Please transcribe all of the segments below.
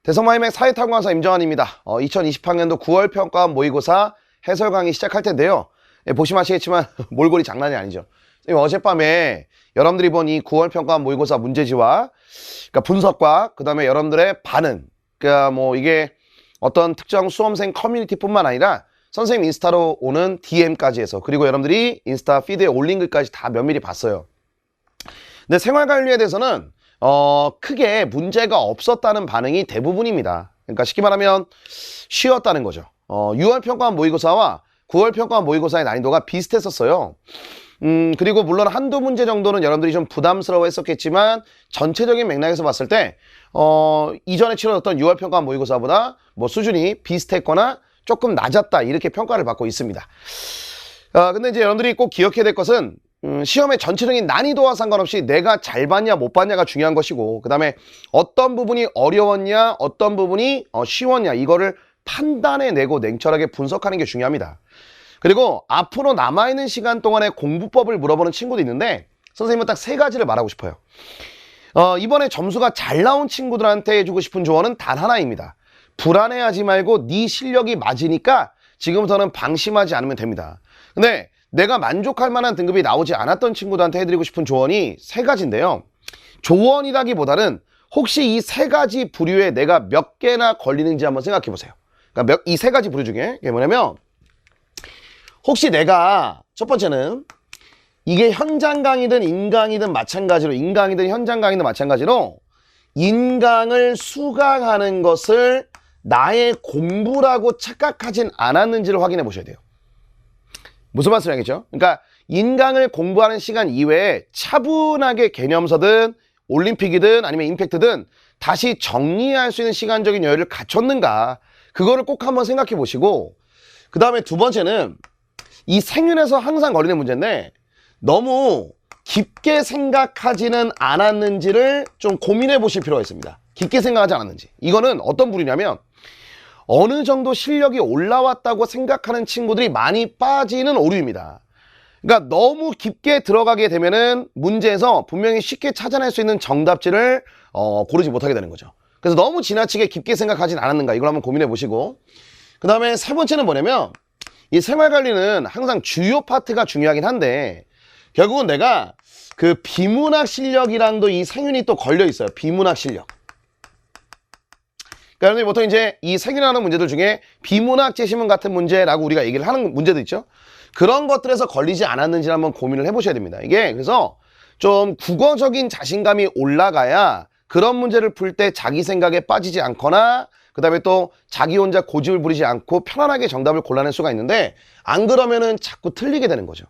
대성마이맥 사회탐구강사 임정환입니다. 2020학년도 9월 평가 모의고사 해설 강의 시작할 텐데요. 보시면 아시겠지만 몰골이 장난이 아니죠. 어젯밤에 여러분들이 본 이 9월 평가 모의고사 문제지와 그러니까 분석과 그 다음에 여러분들의 반응, 그러니까 뭐 이게 어떤 특정 수험생 커뮤니티뿐만 아니라 선생님 인스타로 오는 DM까지 해서, 그리고 여러분들이 인스타 피드에 올린 글까지 다 면밀히 봤어요. 근데 생활관리에 대해서는 크게 문제가 없었다는 반응이 대부분입니다. 그러니까 쉽게 말하면 쉬웠다는 거죠. 6월 평가 모의고사와 9월 평가 모의고사의 난이도가 비슷했었어요. 그리고 물론 한두 문제 정도는 여러분들이 좀 부담스러워 했었겠지만 전체적인 맥락에서 봤을 때 이전에 치러졌던 6월 평가 모의고사보다 뭐 수준이 비슷했거나 조금 낮았다, 이렇게 평가를 받고 있습니다. 근데 이제 여러분들이 꼭 기억해야 될 것은 시험의 전체적인 난이도와 상관없이 내가 잘 봤냐 못 봤냐가 중요한 것이고, 그 다음에 어떤 부분이 어려웠냐 어떤 부분이 쉬웠냐, 이거를 판단해내고 냉철하게 분석하는 게 중요합니다. 그리고 앞으로 남아있는 시간 동안에 공부법을 물어보는 친구도 있는데 선생님은 딱 3가지를 말하고 싶어요. 이번에 점수가 잘 나온 친구들한테 해주고 싶은 조언은 단 하나입니다. 불안해하지 말고 네 실력이 맞으니까 지금부터는 방심하지 않으면 됩니다. 근데 내가 만족할 만한 등급이 나오지 않았던 친구들한테 해드리고 싶은 조언이 3가지인데요. 조언이라기보다는 혹시 이 3가지 부류에 내가 몇 개나 걸리는지 한번 생각해 보세요. 그러니까 이 3가지 부류 중에 이게 뭐냐면, 혹시 내가 첫 번째는 이게 현장 강의든 인강이든 마찬가지로, 인강이든 현장 강의든 마찬가지로 인강을 수강하는 것을 나의 공부라고 착각하진 않았는지를 확인해 보셔야 돼요. 무슨 말씀이겠죠? 그러니까 인강을 공부하는 시간 이외에 차분하게 개념서든 올림픽이든 아니면 임팩트든 다시 정리할 수 있는 시간적인 여유를 갖췄는가, 그거를 꼭 한번 생각해 보시고, 그 다음에 두 번째는 이 생윤에서 항상 걸리는 문제인데 너무 깊게 생각하지는 않았는지를 좀 고민해 보실 필요가 있습니다. 깊게 생각하지 않았는지. 이거는 어떤 부류냐면, 어느 정도 실력이 올라왔다고 생각하는 친구들이 많이 빠지는 오류입니다. 그러니까 너무 깊게 들어가게 되면은 문제에서 분명히 쉽게 찾아낼 수 있는 정답지를 고르지 못하게 되는 거죠. 그래서 너무 지나치게 깊게 생각하진 않았는가, 이걸 한번 고민해 보시고, 그 다음에 3번째는 뭐냐면, 이 생활관리는 항상 주요 파트가 중요하긴 한데 결국은 내가 그 비문학 실력이랑도 이 생윤이 또 걸려 있어요. 비문학 실력. 그러니까 보통 이제 이 생윤하는 문제들 중에 비문학 제시문 같은 문제라고 우리가 얘기를 하는 문제도 있죠. 그런 것들에서 걸리지 않았는지 한번 고민을 해보셔야 됩니다. 이게 그래서 좀 국어적인 자신감이 올라가야 그런 문제를 풀 때 자기 생각에 빠지지 않거나, 그 다음에 또 자기 혼자 고집을 부리지 않고 편안하게 정답을 골라낼 수가 있는데, 안 그러면은 자꾸 틀리게 되는 거죠.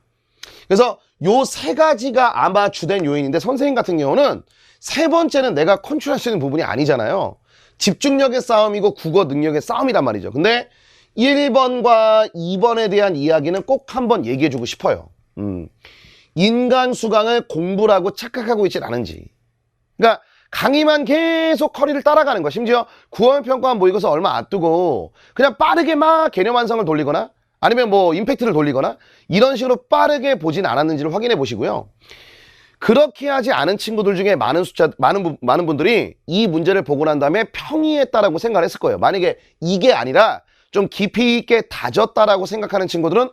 그래서 요 3가지가 아마 주된 요인인데, 선생님 같은 경우는 3번째는 내가 컨트롤할 수 있는 부분이 아니잖아요. 집중력의 싸움이고 국어 능력의 싸움이란 말이죠. 근데 1번과 2번에 대한 이야기는 꼭 한번 얘기해 주고 싶어요. 인강 수강을 공부라고 착각하고 있진 않은지. 그러니까 강의만 계속 허리를 따라가는 거, 심지어 9월 평가 모의고사 얼마 앞두고 그냥 빠르게 막 개념 완성을 돌리거나 아니면 뭐 임팩트를 돌리거나 이런 식으로 빠르게 보진 않았는지를 확인해 보시고요. 그렇게 하지 않은 친구들 중에 많은 분들이 이 문제를 보고 난 다음에 평이했다라고 생각을 했을 거예요. 만약에 이게 아니라 좀 깊이 있게 다졌다라고 생각하는 친구들은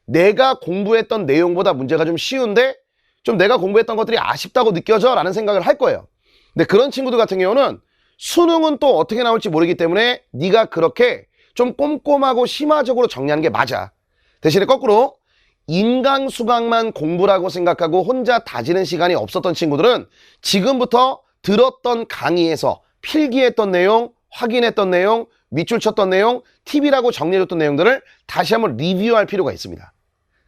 내가 공부했던 내용보다 문제가 좀 쉬운데 좀 내가 공부했던 것들이 아쉽다고 느껴져 라는 생각을 할 거예요. 근데 그런 친구들 같은 경우는 수능은 또 어떻게 나올지 모르기 때문에 네가 그렇게 좀 꼼꼼하고 심화적으로 정리하는 게 맞아. 대신에 거꾸로 인강 수강만 공부라고 생각하고 혼자 다지는 시간이 없었던 친구들은 지금부터 들었던 강의에서 필기했던 내용, 확인했던 내용, 밑줄 쳤던 내용, 팁이라고 정리해줬던 내용들을 다시 한번 리뷰할 필요가 있습니다.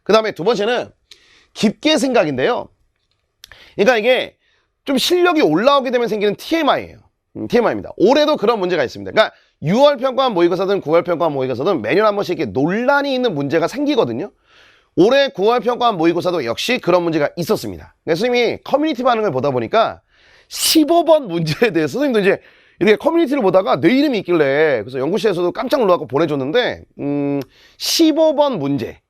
그 다음에 두 번째는 깊게 생각인데요. 그러니까 이게 좀 실력이 올라오게 되면 생기는 TMI예요. TMI입니다. 올해도 그런 문제가 있습니다. 그러니까 6월 평가 모의고사든 9월 평가 모의고사든 매년 한 번씩 이렇게 논란이 있는 문제가 생기거든요. 올해 9월 평가 모의고사도 역시 그런 문제가 있었습니다. 그러니까 선생님이 커뮤니티 반응을 보다 보니까 15번 문제에 대해서 선생님도 이제 이렇게 커뮤니티를 보다가 내 이름이 있길래 그래서 연구실에서도 깜짝 놀라고 보내줬는데 15번 문제,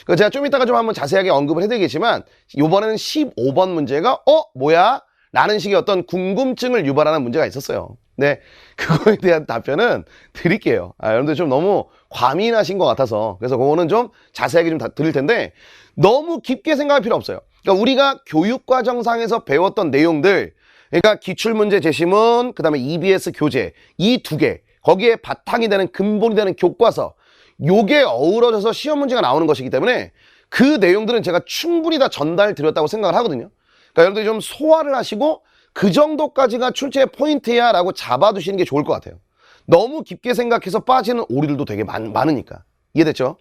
제가 좀 이따가 좀 한번 자세하게 언급을 해드리겠지만 이번에는 15번 문제가 뭐야? 라는 식의 어떤 궁금증을 유발하는 문제가 있었어요. 네, 그거에 대한 답변은 드릴게요. 여러분들 좀 너무 과민하신 것 같아서. 그래서 그거는 좀 자세하게 좀 드릴 텐데, 너무 깊게 생각할 필요 없어요. 그러니까 우리가 교육과정상에서 배웠던 내용들, 그러니까 기출문제 제시문, 그 다음에 EBS 교재, 이 두 개, 거기에 바탕이 되는 근본이 되는 교과서, 요게 어우러져서 시험 문제가 나오는 것이기 때문에 그 내용들은 제가 충분히 다 전달 드렸다고 생각을 하거든요. 그러니까 여러분들이 좀 소화를 하시고 그 정도까지가 출제의 포인트야 라고 잡아두시는 게 좋을 것 같아요. 너무 깊게 생각해서 빠지는 오류들도 되게 많으니까. 이해됐죠?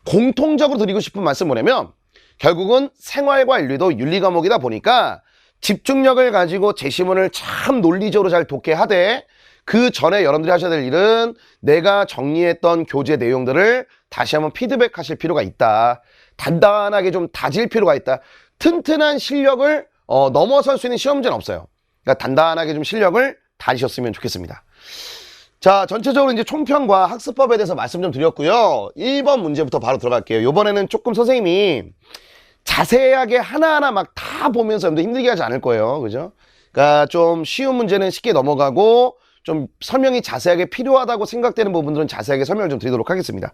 공통적으로 드리고 싶은 말씀 뭐냐면, 결국은 생활과 인류도 윤리 과목이다 보니까 집중력을 가지고 제시문을 참 논리적으로 잘 독해하되, 그 전에 여러분들이 하셔야 될 일은 내가 정리했던 교재 내용들을 다시 한번 피드백하실 필요가 있다. 단단하게 좀 다질 필요가 있다. 튼튼한 실력을 넘어설 수 있는 시험 문제는 없어요. 그러니까 단단하게 좀 실력을 다지셨으면 좋겠습니다. 자, 전체적으로 이제 총평과 학습법에 대해서 말씀 좀 드렸고요. 1번 문제부터 바로 들어갈게요. 이번에는 조금 선생님이 자세하게 하나하나 막 다 보면서 여러분들 힘들게 하지 않을 거예요. 그죠? 그러니까 좀 쉬운 문제는 쉽게 넘어가고, 좀 설명이 자세하게 필요하다고 생각되는 부분들은 자세하게 설명을 좀 드리도록 하겠습니다.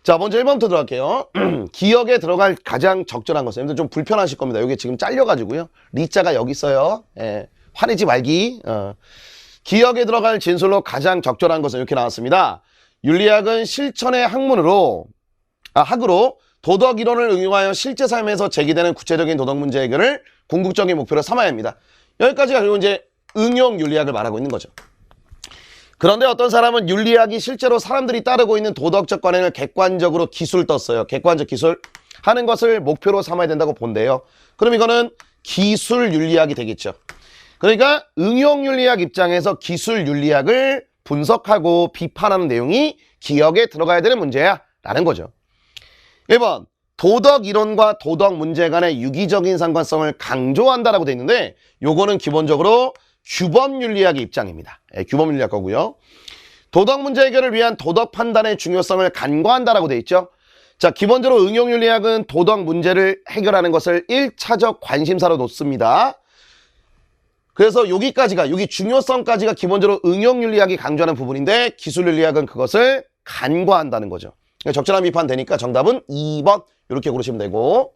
자, 먼저 1번부터 들어갈게요. 기억에 들어갈 가장 적절한 것은, 여러분들 좀 불편하실 겁니다. 이게 지금 잘려가지고요. 리자가 여기 있어요. 예, 화내지 말기. 기억에 들어갈 진술로 가장 적절한 것은 이렇게 나왔습니다. 윤리학은 실천의 학으로 도덕 이론을 응용하여 실제 삶에서 제기되는 구체적인 도덕 문제 해결을 궁극적인 목표로 삼아야 합니다. 여기까지가 그리고 이제 응용 윤리학을 말하고 있는 거죠. 그런데 어떤 사람은 윤리학이 실제로 사람들이 따르고 있는 도덕적 관행을 객관적으로 기술 떴어요. 객관적 기술 하는 것을 목표로 삼아야 된다고 본대요. 그럼 이거는 기술 윤리학이 되겠죠. 그러니까 응용 윤리학 입장에서 기술 윤리학을 분석하고 비판하는 내용이 기억에 들어가야 되는 문제야 라는 거죠. 1번, 도덕 이론과 도덕 문제 간의 유기적인 상관성을 강조한다라고 돼 있는데, 요거는 기본적으로 규범 윤리학의 입장입니다. 규범 윤리학 거고요. 도덕 문제 해결을 위한 도덕 판단의 중요성을 간과한다라고 돼 있죠. 자, 기본적으로 응용 윤리학은 도덕 문제를 해결하는 것을 1차적 관심사로 놓습니다. 그래서 여기 중요성까지가 기본적으로 응용 윤리학이 강조하는 부분인데, 기술 윤리학은 그것을 간과한다는 거죠. 적절한 비판 되니까 정답은 2번 이렇게 고르시면 되고,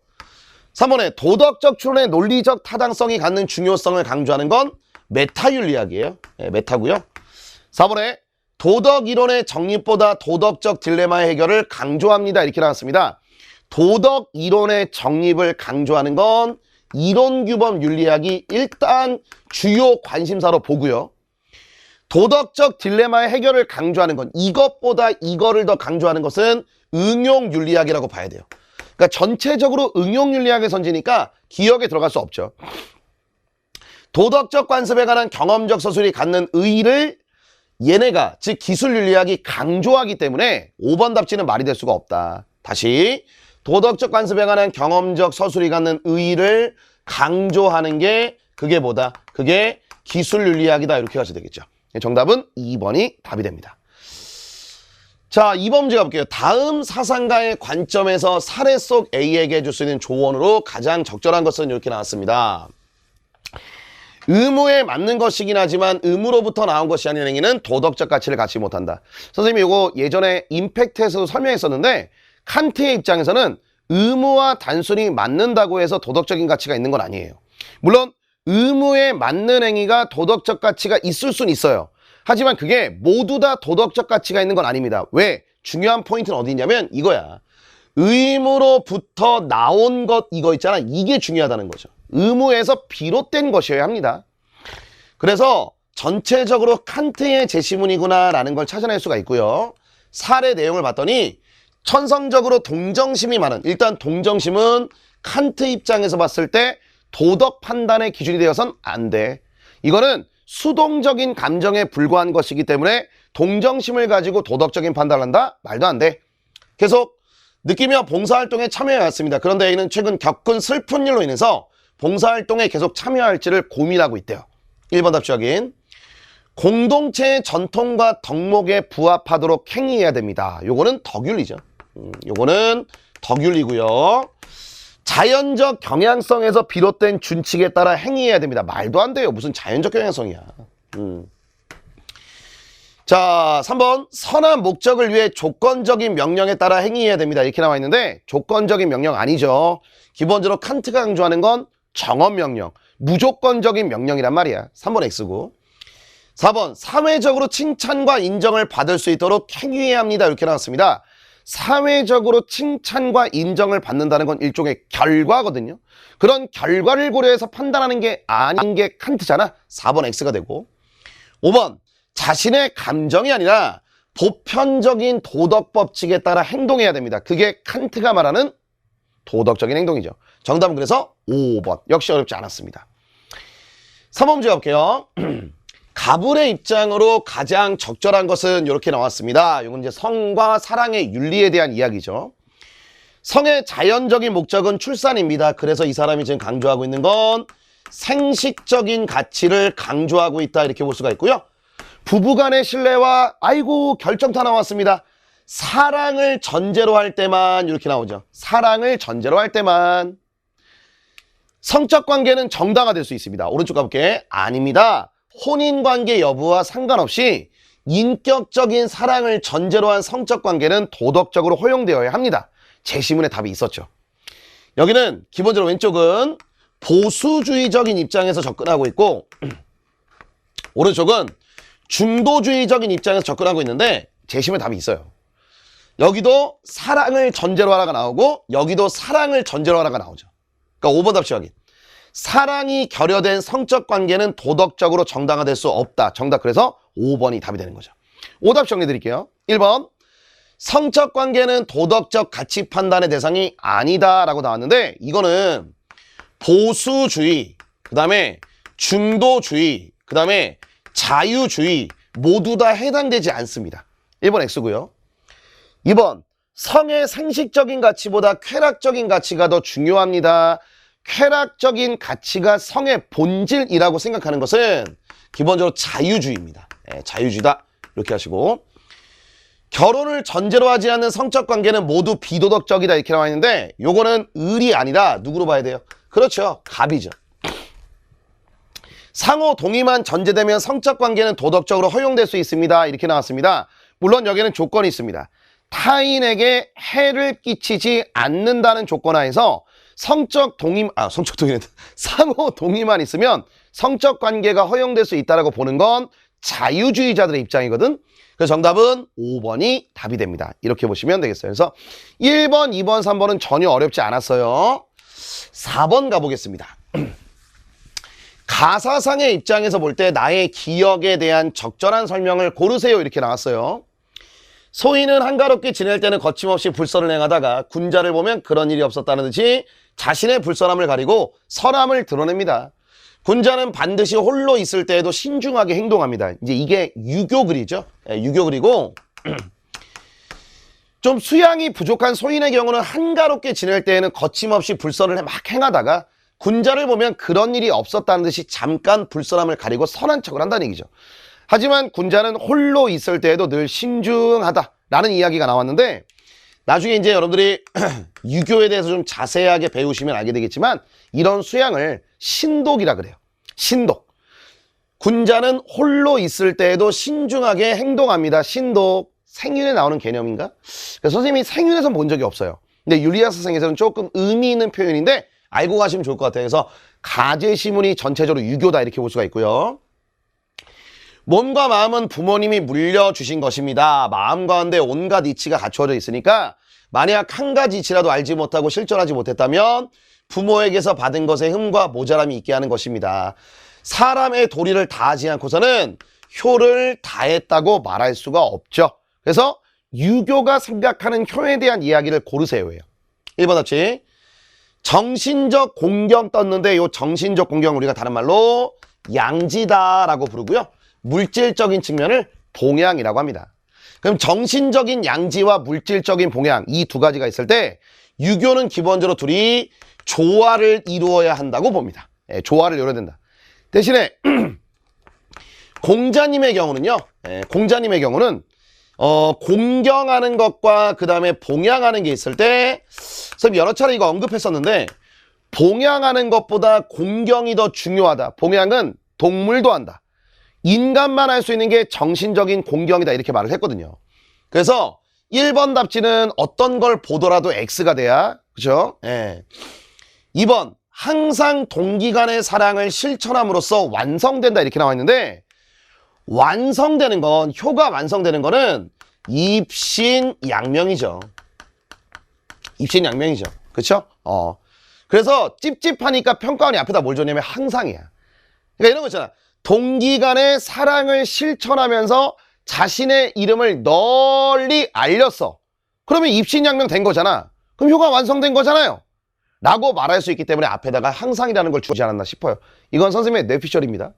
3번에 도덕적 추론의 논리적 타당성이 갖는 중요성을 강조하는 건 메타 윤리학이에요. 네, 메타고요. 4번에 도덕 이론의 정립보다 도덕적 딜레마의 해결을 강조합니다. 이렇게 나왔습니다. 도덕 이론의 정립을 강조하는 건 이론 규범 윤리학이 일단 주요 관심사로 보고요. 도덕적 딜레마의 해결을 강조하는 건, 이것보다 이거를 더 강조하는 것은 응용 윤리학이라고 봐야 돼요. 그러니까 전체적으로 응용 윤리학의 선지니까 기억에 들어갈 수 없죠. 도덕적 관습에 관한 경험적 서술이 갖는 의의를 얘네가, 즉 기술 윤리학이 강조하기 때문에 5번 답지는 말이 될 수가 없다. 다시, 도덕적 관습에 관한 경험적 서술이 갖는 의의를 강조하는 게 그게 뭐다? 그게 기술 윤리학이다. 이렇게 가셔야 되겠죠. 정답은 2번이 답이 됩니다. 자, 2번 문제 가볼게요. 다음 사상가의 관점에서 사례 속 A에게 해줄 수 있는 조언으로 가장 적절한 것은 이렇게 나왔습니다. 의무에 맞는 것이긴 하지만 의무로부터 나온 것이 아닌 행위는 도덕적 가치를 갖지 못한다. 선생님이 이거 예전에 임팩트에서도 설명했었는데, 칸트의 입장에서는 의무와 단순히 맞는다고 해서 도덕적인 가치가 있는 건 아니에요. 물론 의무에 맞는 행위가 도덕적 가치가 있을 수는 있어요. 하지만 그게 모두 다 도덕적 가치가 있는 건 아닙니다. 왜? 중요한 포인트는 어디 있냐면 이거야. 의무로부터 나온 것, 이거 있잖아. 이게 중요하다는 거죠. 의무에서 비롯된 것이어야 합니다. 그래서 전체적으로 칸트의 제시문이구나라는 걸 찾아낼 수가 있고요. 사례 내용을 봤더니 천성적으로 동정심이 많은, 일단 동정심은 칸트 입장에서 봤을 때 도덕 판단의 기준이 되어선 안 돼. 이거는 수동적인 감정에 불과한 것이기 때문에 동정심을 가지고 도덕적인 판단을 한다? 말도 안 돼. 계속 느끼며 봉사활동에 참여해왔습니다. 그런데 이는 최근 겪은 슬픈 일로 인해서 봉사활동에 계속 참여할지를 고민하고 있대요. 1번 답지 확인. 공동체의 전통과 덕목에 부합하도록 행위해야 됩니다. 요거는 덕윤리죠. 요거는 덕윤리고요. 자연적 경향성에서 비롯된 준칙에 따라 행위해야 됩니다. 말도 안 돼요. 무슨 자연적 경향성이야. 자, 3번 선한 목적을 위해 조건적인 명령에 따라 행위해야 됩니다. 이렇게 나와 있는데 조건적인 명령 아니죠. 기본적으로 칸트가 강조하는 건 정언 명령, 무조건적인 명령이란 말이야. 3번 X고. 4번 사회적으로 칭찬과 인정을 받을 수 있도록 행위해야 합니다. 이렇게 나왔습니다. 사회적으로 칭찬과 인정을 받는다는 건 일종의 결과거든요. 그런 결과를 고려해서 판단하는 게 아닌 게 칸트잖아. 4번 X가 되고. 5번 자신의 감정이 아니라 보편적인 도덕 법칙에 따라 행동해야 됩니다. 그게 칸트가 말하는 도덕적인 행동이죠. 정답은 그래서 5번. 역시 어렵지 않았습니다. 3번 문제 가볼게요. 가불의 입장으로 가장 적절한 것은 이렇게 나왔습니다. 이건 이제 성과 사랑의 윤리에 대한 이야기죠. 성의 자연적인 목적은 출산입니다. 그래서 이 사람이 지금 강조하고 있는 건 생식적인 가치를 강조하고 있다. 이렇게 볼 수가 있고요. 부부간의 신뢰와 아이고 결정타 나왔습니다. 사랑을 전제로 할 때만 이렇게 나오죠. 사랑을 전제로 할 때만. 성적 관계는 정당화될 수 있습니다. 오른쪽 가볼게. 아닙니다. 혼인관계 여부와 상관없이 인격적인 사랑을 전제로 한 성적 관계는 도덕적으로 허용되어야 합니다. 제시문에 답이 있었죠. 여기는 기본적으로 왼쪽은 보수주의적인 입장에서 접근하고 있고 오른쪽은 중도주의적인 입장에서 접근하고 있는데 제시문에 답이 있어요. 여기도 사랑을 전제로 하나가 나오고 여기도 사랑을 전제로 하나가 나오죠. 그러니까 5번 답시 확인. 사랑이 결여된 성적 관계는 도덕적으로 정당화될 수 없다. 정답 그래서 5번이 답이 되는 거죠. 오답 정리 드릴게요. 1번 성적 관계는 도덕적 가치 판단의 대상이 아니다 라고 나왔는데 이거는 보수주의, 그 다음에 중도주의, 그 다음에 자유주의 모두 다 해당되지 않습니다. 1번 X고요. 2번 성의 상식적인 가치보다 쾌락적인 가치가 더 중요합니다. 쾌락적인 가치가 성의 본질이라고 생각하는 것은 기본적으로 자유주의입니다. 네, 자유주의다 이렇게 하시고 결혼을 전제로 하지 않는 성적 관계는 모두 비도덕적이다 이렇게 나와 있는데 요거는 을이 아니라 누구로 봐야 돼요? 그렇죠. 갑이죠. 상호 동의만 전제되면 성적 관계는 도덕적으로 허용될 수 있습니다. 이렇게 나왔습니다. 물론 여기는 조건이 있습니다. 타인에게 해를 끼치지 않는다는 조건 하에서 성적 동의는 상호 동의만 있으면 성적 관계가 허용될 수 있다고 보는 건 자유주의자들의 입장이거든. 그래서 정답은 5번이 답이 됩니다. 이렇게 보시면 되겠어요. 그래서 1번, 2번, 3번은 전혀 어렵지 않았어요. 4번 가보겠습니다. 가사상의 입장에서 볼 때 나의 기억에 대한 적절한 설명을 고르세요. 이렇게 나왔어요. 소인은 한가롭게 지낼 때는 거침없이 불선을 행하다가 군자를 보면 그런 일이 없었다는 듯이 자신의 불선함을 가리고 선함을 드러냅니다. 군자는 반드시 홀로 있을 때에도 신중하게 행동합니다. 이제 이게 유교글이죠. 유교글이고 좀 수양이 부족한 소인의 경우는 한가롭게 지낼 때에는 거침없이 불선을 막 행하다가 군자를 보면 그런 일이 없었다는 듯이 잠깐 불선함을 가리고 선한 척을 한다는 얘기죠. 하지만 군자는 홀로 있을 때에도 늘 신중하다라는 이야기가 나왔는데 나중에 이제 여러분들이 유교에 대해서 좀 자세하게 배우시면 알게 되겠지만 이런 수양을 신독이라 그래요. 신독. 군자는 홀로 있을 때에도 신중하게 행동합니다. 신독. 생윤에 나오는 개념인가? 그래서 선생님이 생윤에서 본 적이 없어요. 근데 율리아 사상에서는 조금 의미 있는 표현인데 알고 가시면 좋을 것 같아요. 그래서 가제시문이 전체적으로 유교다 이렇게 볼 수가 있고요. 몸과 마음은 부모님이 물려주신 것입니다. 마음 가운데 온갖 이치가 갖추어져 있으니까 만약 한 가지 이치라도 알지 못하고 실천하지 못했다면 부모에게서 받은 것에 흠과 모자람이 있게 하는 것입니다. 사람의 도리를 다하지 않고서는 효를 다했다고 말할 수가 없죠. 그래서 유교가 생각하는 효에 대한 이야기를 고르세요예요. 1번 답지. 정신적 공경 떴는데 이 정신적 공경 우리가 다른 말로 양지다라고 부르고요. 물질적인 측면을 봉양이라고 합니다. 그럼 정신적인 양지와 물질적인 봉양 이 두 가지가 있을 때 유교는 기본적으로 둘이 조화를 이루어야 한다고 봅니다. 조화를 이뤄야 된다. 대신에 공자님의 경우는요. 공자님의 경우는 공경하는 것과 그 다음에 봉양하는 게 있을 때, 선생님 여러 차례 이거 언급했었는데, 봉양하는 것보다 공경이 더 중요하다. 봉양은 동물도 한다. 인간만 할 수 있는 게 정신적인 공경이다. 이렇게 말을 했거든요. 그래서 1번 답지는 어떤 걸 보더라도 X가 돼야, 그죠? 예. 2번, 항상 동기 간의 사랑을 실천함으로써 완성된다. 이렇게 나와 있는데, 완성되는 건, 효가 완성되는 거는 입신양명이죠. 입신양명이죠. 그쵸? 그래서 찝찝하니까 평가원이 앞에다 뭘 줬냐면 항상이야. 그러니까 이런 거 있잖아. 동기 간의 사랑을 실천하면서 자신의 이름을 널리 알렸어. 그러면 입신양명 된 거잖아. 그럼 효가 완성된 거잖아요. 라고 말할 수 있기 때문에 앞에다가 항상이라는 걸 주지 않았나 싶어요. 이건 선생님의 뇌피셜입니다.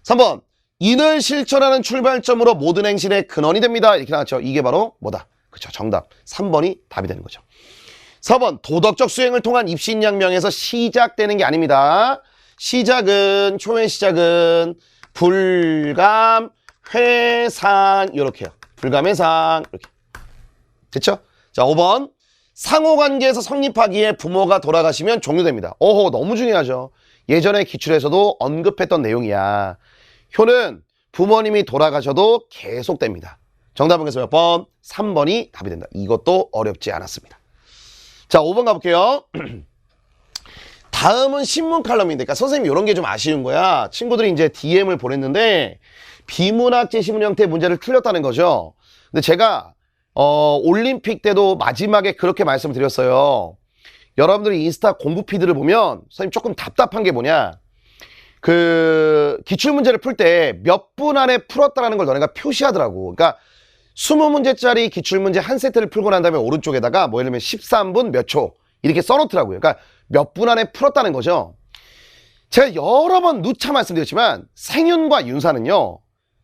3번. 인을 실천하는 출발점으로 모든 행실의 근원이 됩니다. 이렇게 나왔죠. 이게 바로 뭐다? 그렇죠. 정답. 3번이 답이 되는 거죠. 4번. 도덕적 수행을 통한 입신양명에서 시작되는 게 아닙니다. 시작은, 초의 시작은 불감, 회상 이렇게요. 불감, 회상 이렇게. 됐죠? 자, 5번. 상호관계에서 성립하기에 부모가 돌아가시면 종료됩니다. 오호, 너무 중요하죠. 예전에 기출에서도 언급했던 내용이야. 효는 부모님이 돌아가셔도 계속됩니다. 정답은 그래서 몇 번? 3번이 답이 된다. 이것도 어렵지 않았습니다. 자, 5번 가볼게요. 다음은 신문 칼럼인데, 그러니까 선생님 이런 게 좀 아쉬운 거야. 친구들이 이제 DM을 보냈는데 비문학 제시문 형태의 문제를 틀렸다는 거죠. 근데 제가 올림픽 때도 마지막에 그렇게 말씀을 드렸어요. 여러분들이 인스타 공부 피드를 보면 선생님 조금 답답한 게 뭐냐, 그 기출문제를 풀 때 몇 분 안에 풀었다라는 걸 너네가 표시하더라고. 그러니까 20문제짜리 기출문제 한 세트를 풀고 난 다음에 오른쪽에다가 뭐 예를 들면 13분 몇 초 이렇게 써놓더라고요. 그러니까 몇 분 안에 풀었다는 거죠. 제가 여러 번 누차 말씀드렸지만 생윤과 윤사는요,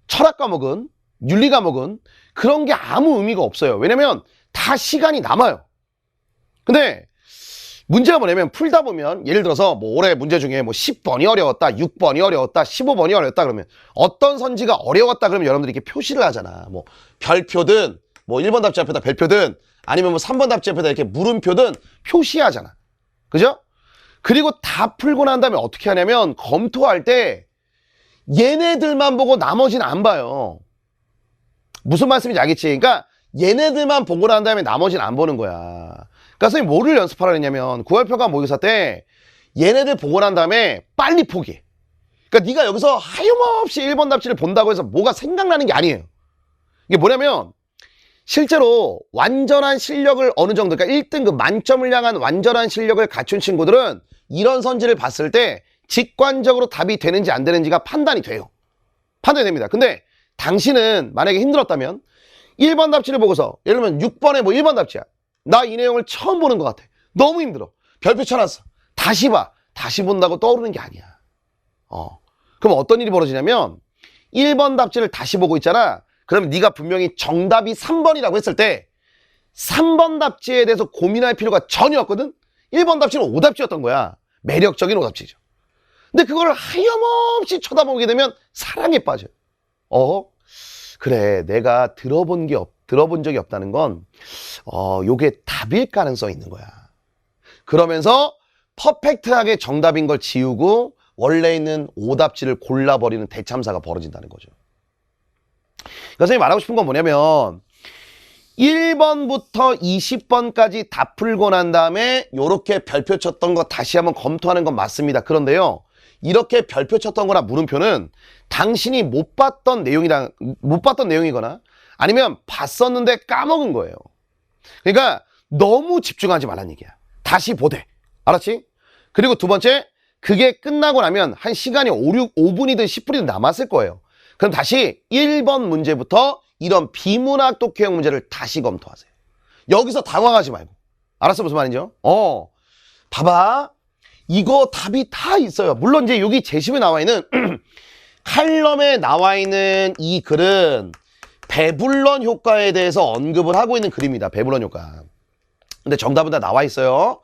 철학 과목은, 윤리 과목은 그런 게 아무 의미가 없어요. 왜냐면 다 시간이 남아요. 근데 문제가 뭐냐면 풀다 보면 예를 들어서 뭐 올해 문제 중에 뭐 10번이 어려웠다, 6번이 어려웠다, 15번이 어려웠다 그러면 어떤 선지가 어려웠다 그러면 여러분들이 이렇게 표시를 하잖아. 뭐 별표든 뭐 1번 답지 앞에다 별표든 아니면 뭐 3번 답지 앞에다 이렇게 물음표든 표시하잖아. 그죠? 그리고 다 풀고 난 다음에 어떻게 하냐면 검토할 때 얘네들만 보고 나머지는 안 봐요. 무슨 말씀인지 알겠지? 그러니까 얘네들만 보고 난 다음에 나머지는 안 보는 거야. 그러니까 선생님 뭐를 연습하라 했냐면 9월 평가 모의고사 때 얘네들 보고 난 다음에 빨리 포기해. 그러니까 네가 여기서 하염없이 1번 답지를 본다고 해서 뭐가 생각나는 게 아니에요. 이게 뭐냐면 실제로 완전한 실력을 어느 정도, 그러니까 1등급 만점을 향한 완전한 실력을 갖춘 친구들은 이런 선지를 봤을 때 직관적으로 답이 되는지 안 되는지가 판단이 돼요. 판단이 됩니다. 근데 당신은 만약에 힘들었다면 1번 답지를 보고서 예를 들면 6번에 뭐 1번 답지야. 나 이 내용을 처음 보는 것 같아. 너무 힘들어. 별표 쳐놨어. 다시 봐. 다시 본다고 떠오르는 게 아니야. 그럼 어떤 일이 벌어지냐면 1번 답지를 다시 보고 있잖아. 그러면 네가 분명히 정답이 3번이라고 했을 때 3번 답지에 대해서 고민할 필요가 전혀 없거든. 1번 답지는 오답지였던 거야. 매력적인 오답지죠. 근데 그걸 하염없이 쳐다보게 되면 사랑에 빠져요. 그래, 내가 들어본 적이 없다는 건 요게 답일 가능성이 있는 거야. 그러면서 퍼펙트하게 정답인 걸 지우고 원래 있는 오답지를 골라버리는 대참사가 벌어진다는 거죠. 그러니까 선생님이 말하고 싶은 건 뭐냐면 1번부터 20번까지 다 풀고 난 다음에 요렇게 별표 쳤던 거 다시 한번 검토하는 건 맞습니다. 그런데요, 이렇게 별표 쳤던 거나 물음표는 당신이 못 봤던 내용이거나 아니면 봤었는데 까먹은 거예요. 그러니까 너무 집중하지 말라는 얘기야. 다시 보되. 알았지? 그리고 두 번째, 그게 끝나고 나면 한 시간이 5분이든 10분이든 남았을 거예요. 그럼 다시 1번 문제부터 이런 비문학 독해형 문제를 다시 검토하세요. 여기서 당황하지 말고. 알았어? 무슨 말인지요? 봐봐. 이거 답이 다 있어요. 물론 이제 여기 제시문에 나와 있는 칼럼에 나와 있는 이 글은 배불런 효과에 대해서 언급을 하고 있는 글입니다. 배불런 효과. 근데 정답은 다 나와 있어요.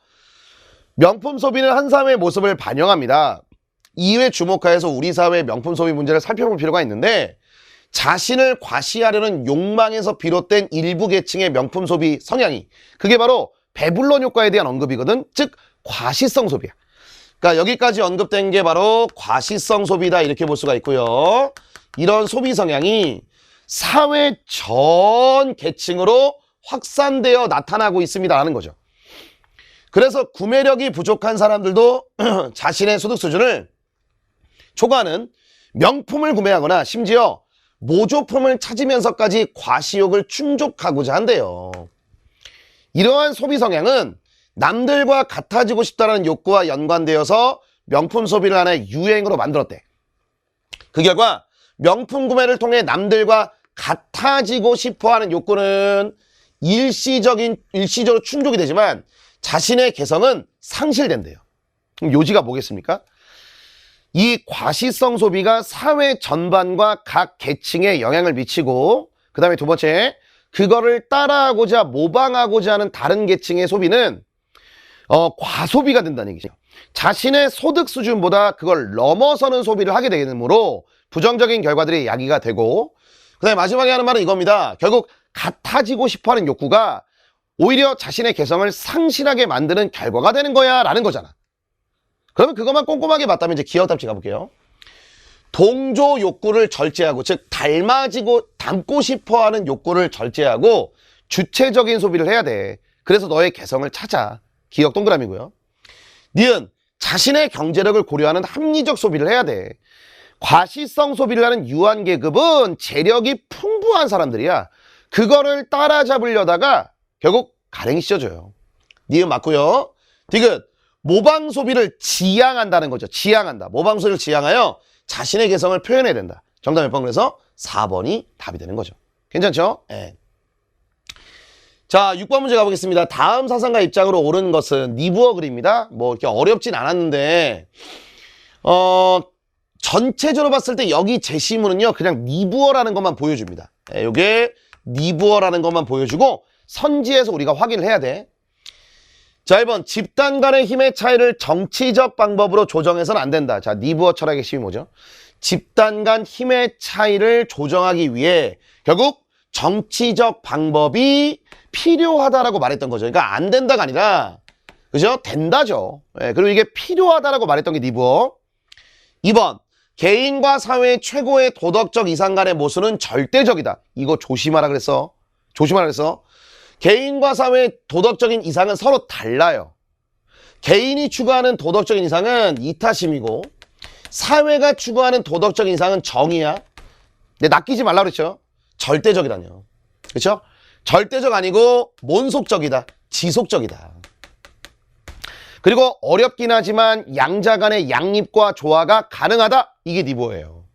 명품 소비는 한 사회의 모습을 반영합니다. 이에 주목하여서 우리 사회의 명품 소비 문제를 살펴볼 필요가 있는데, 자신을 과시하려는 욕망에서 비롯된 일부 계층의 명품 소비 성향이 그게 바로 배불런 효과에 대한 언급이거든. 즉 과시성 소비야. 그러니까 여기까지 언급된 게 바로 과시성 소비다 이렇게 볼 수가 있고요. 이런 소비 성향이 사회 전 계층으로 확산되어 나타나고 있습니다라는 거죠. 그래서 구매력이 부족한 사람들도 자신의 소득 수준을 초과하는 명품을 구매하거나 심지어 모조품을 찾으면서까지 과시욕을 충족하고자 한대요. 이러한 소비 성향은 남들과 같아지고 싶다는 욕구와 연관되어서 명품 소비를 하나의 유행으로 만들었대. 그 결과 명품 구매를 통해 남들과 같아지고 싶어하는 욕구는 일시적으로 충족이 되지만 자신의 개성은 상실된대요. 그럼 요지가 뭐겠습니까? 이 과시성 소비가 사회 전반과 각 계층에 영향을 미치고 그 다음에 두 번째, 그거를 따라하고자 모방하고자 하는 다른 계층의 소비는 과소비가 된다는 얘기죠. 자신의 소득 수준보다 그걸 넘어서는 소비를 하게 되므로 부정적인 결과들이 야기가 되고 그 다음에 마지막에 하는 말은 이겁니다. 결국 같아지고 싶어하는 욕구가 오히려 자신의 개성을 상실하게 만드는 결과가 되는 거야 라는 거잖아. 그러면 그것만 꼼꼼하게 봤다면 이제 기억답지 가볼게요. 동조 욕구를 절제하고 즉 닮고 싶어하는 욕구를 절제하고 주체적인 소비를 해야 돼. 그래서 너의 개성을 찾아. 기억 동그라미고요. 니은 자신의 경제력을 고려하는 합리적 소비를 해야 돼. 과시성 소비를 하는 유한계급은 재력이 풍부한 사람들이야. 그거를 따라잡으려다가 결국 가랭이 씌워줘요. 니은 맞고요. 디귿 모방 소비를 지향한다는 거죠. 지향한다. 모방 소비를 지향하여 자신의 개성을 표현해야 된다. 정답 몇 번? 그래서 4번이 답이 되는 거죠. 괜찮죠? 네. 자, 6번 문제 가보겠습니다. 다음 사상가 입장으로 옳은 것은 니부어 글입니다. 뭐 이렇게 어렵진 않았는데 전체적으로 봤을 때 여기 제시문은요 그냥 니부어라는 것만 보여줍니다. 네, 이게 니부어라는 것만 보여주고 선지에서 우리가 확인을 해야 돼. 자, 1번 집단 간의 힘의 차이를 정치적 방법으로 조정해서는 안 된다. 자, 니부어 철학의 핵심이 뭐죠? 집단 간 힘의 차이를 조정하기 위해 결국 정치적 방법이 필요하다라고 말했던 거죠. 그러니까 안 된다가 아니라 그죠? 된다죠. 네, 그리고 이게 필요하다라고 말했던 게 니부어. 2번 개인과 사회의 최고의 도덕적 이상 간의 모순은 절대적이다. 이거 조심하라 그랬어. 조심하라 그랬어. 개인과 사회의 도덕적인 이상은 서로 달라요. 개인이 추구하는 도덕적인 이상은 이타심이고 사회가 추구하는 도덕적인 이상은 정의야. 근데 낚이지 말라 그랬죠. 절대적이라뇨. 그렇죠? 절대적 아니고 몬속적이다. 지속적이다. 그리고 어렵긴 하지만 양자 간의 양립과 조화가 가능하다. 이게 니보예요.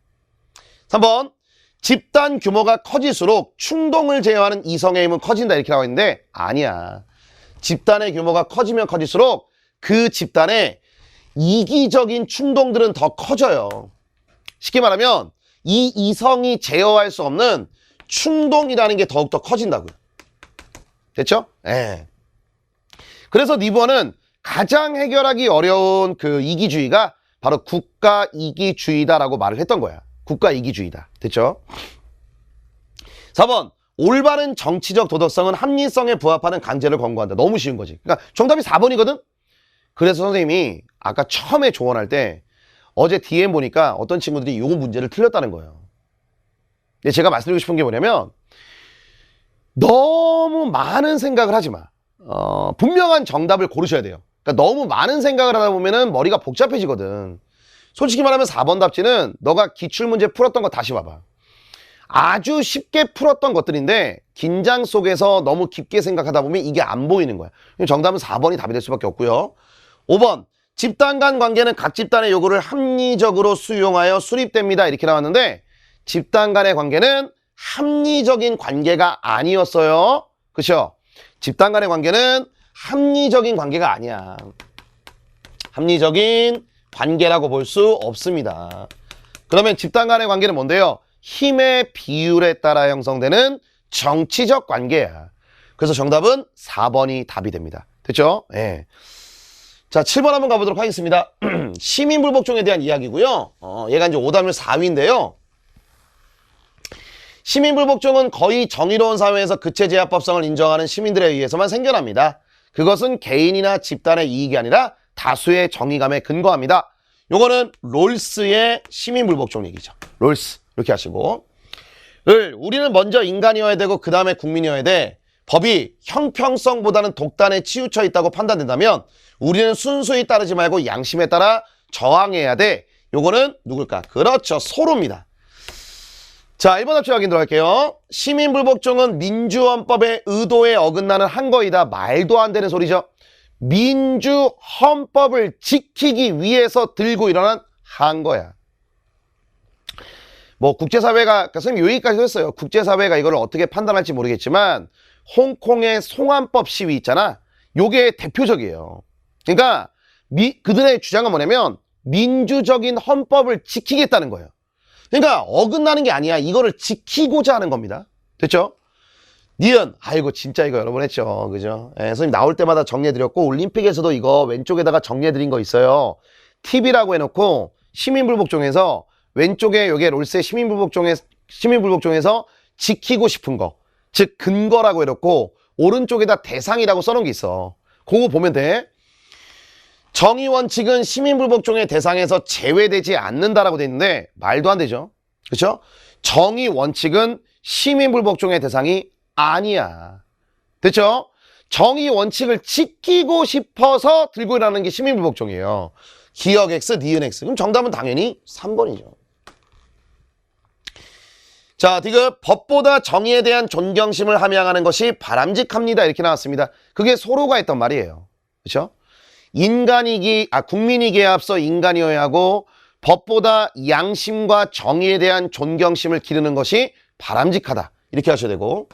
3번 집단 규모가 커질수록 충동을 제어하는 이성의 힘은 커진다 이렇게 나와 있는데 아니야. 집단의 규모가 커지면 커질수록 그 집단의 이기적인 충동들은 더 커져요. 쉽게 말하면 이 이성이 제어할 수 없는 충동이라는 게 더욱더 커진다고요. 됐죠? 예. 그래서 니부어는 가장 해결하기 어려운 그 이기주의가 바로 국가 이기주의다라고 말을 했던 거야. 국가 이기주의다. 됐죠? 4번 올바른 정치적 도덕성은 합리성에 부합하는 강제를 권고한다. 너무 쉬운 거지. 그러니까 정답이 4번이거든? 그래서 선생님이 아까 처음에 조언할 때 어제 DM 보니까 어떤 친구들이 이 문제를 틀렸다는 거예요. 근데 제가 말씀드리고 싶은 게 뭐냐면 너무 많은 생각을 하지 마. 분명한 정답을 고르셔야 돼요. 그러니까 너무 많은 생각을 하다 보면은 머리가 복잡해지거든. 솔직히 말하면 4번 답지는 너가 기출문제 풀었던 거 다시 봐봐. 아주 쉽게 풀었던 것들인데 긴장 속에서 너무 깊게 생각하다 보면 이게 안 보이는 거야. 정답은 4번이 답이 될 수밖에 없고요. 5번 집단 간 관계는 각 집단의 요구를 합리적으로 수용하여 수립됩니다. 이렇게 나왔는데 집단 간의 관계는 합리적인 관계가 아니었어요. 그렇죠? 집단 간의 관계는 합리적인 관계가 아니야. 합리적인 관계라고 볼 수 없습니다. 그러면 집단 간의 관계는 뭔데요? 힘의 비율에 따라 형성되는 정치적 관계야. 그래서 정답은 4번이 답이 됩니다. 됐죠? 예. 자, 7번 한번 가보도록 하겠습니다. 시민불복종에 대한 이야기고요. 얘가 이제 오답률 4위인데요. 시민불복종은 거의 정의로운 사회에서 그체제압법성을 인정하는 시민들에 의해서만 생겨납니다. 그것은 개인이나 집단의 이익이 아니라 다수의 정의감에 근거합니다. 요거는 롤스의 시민불복종 얘기죠. 롤스 이렇게 하시고, 우리는 먼저 인간이어야 되고 그 다음에 국민이어야 돼. 법이 형평성보다는 독단에 치우쳐 있다고 판단된다면 우리는 순수히 따르지 말고 양심에 따라 저항해야 돼. 요거는 누굴까? 그렇죠. 소로입니다. 자, 1번 답지 확인 들어갈게요. 시민불복종은 민주헌법의 의도에 어긋나는 한거이다. 말도 안 되는 소리죠. 민주헌법을 지키기 위해서 들고 일어난 한거야. 뭐 국제사회가, 선생님 요 얘기까지도 했어요. 국제사회가 이걸 어떻게 판단할지 모르겠지만 홍콩의 송환법 시위 있잖아. 요게 대표적이에요. 그러니까 그들의 주장은 뭐냐면 민주적인 헌법을 지키겠다는 거예요. 그러니까 어긋나는 게 아니야. 이거를 지키고자 하는 겁니다. 됐죠? 니은, 아이고 진짜 이거 여러 번 했죠. 그죠? 예, 선생님 나올 때마다 정리해드렸고 올림픽에서도 이거 왼쪽에다가 정리해드린 거 있어요. 팁이라고 해놓고 시민불복종에서 왼쪽에 요게 롤스의 시민불복종에서 지키고 싶은 거, 즉 근거라고 해놓고 오른쪽에다 대상이라고 써놓은 게 있어. 그거 보면 돼. 정의원칙은 시민불복종의 대상에서 제외되지 않는다라고 돼 있는데 말도 안 되죠. 그렇죠? 정의원칙은 시민불복종의 대상이 아니야. 됐죠? 정의원칙을 지키고 싶어서 들고 일어나는 게 시민불복종이에요. 기억 X, 니은 X. 그럼 정답은 당연히 3번이죠. 자, 디귿 법보다 정의에 대한 존경심을 함양하는 것이 바람직합니다. 이렇게 나왔습니다. 그게 소로가 했던 말이에요. 그렇죠? 국민이기에 앞서 인간이어야 하고 법보다 양심과 정의에 대한 존경심을 기르는 것이 바람직하다. 이렇게 하셔야 되고,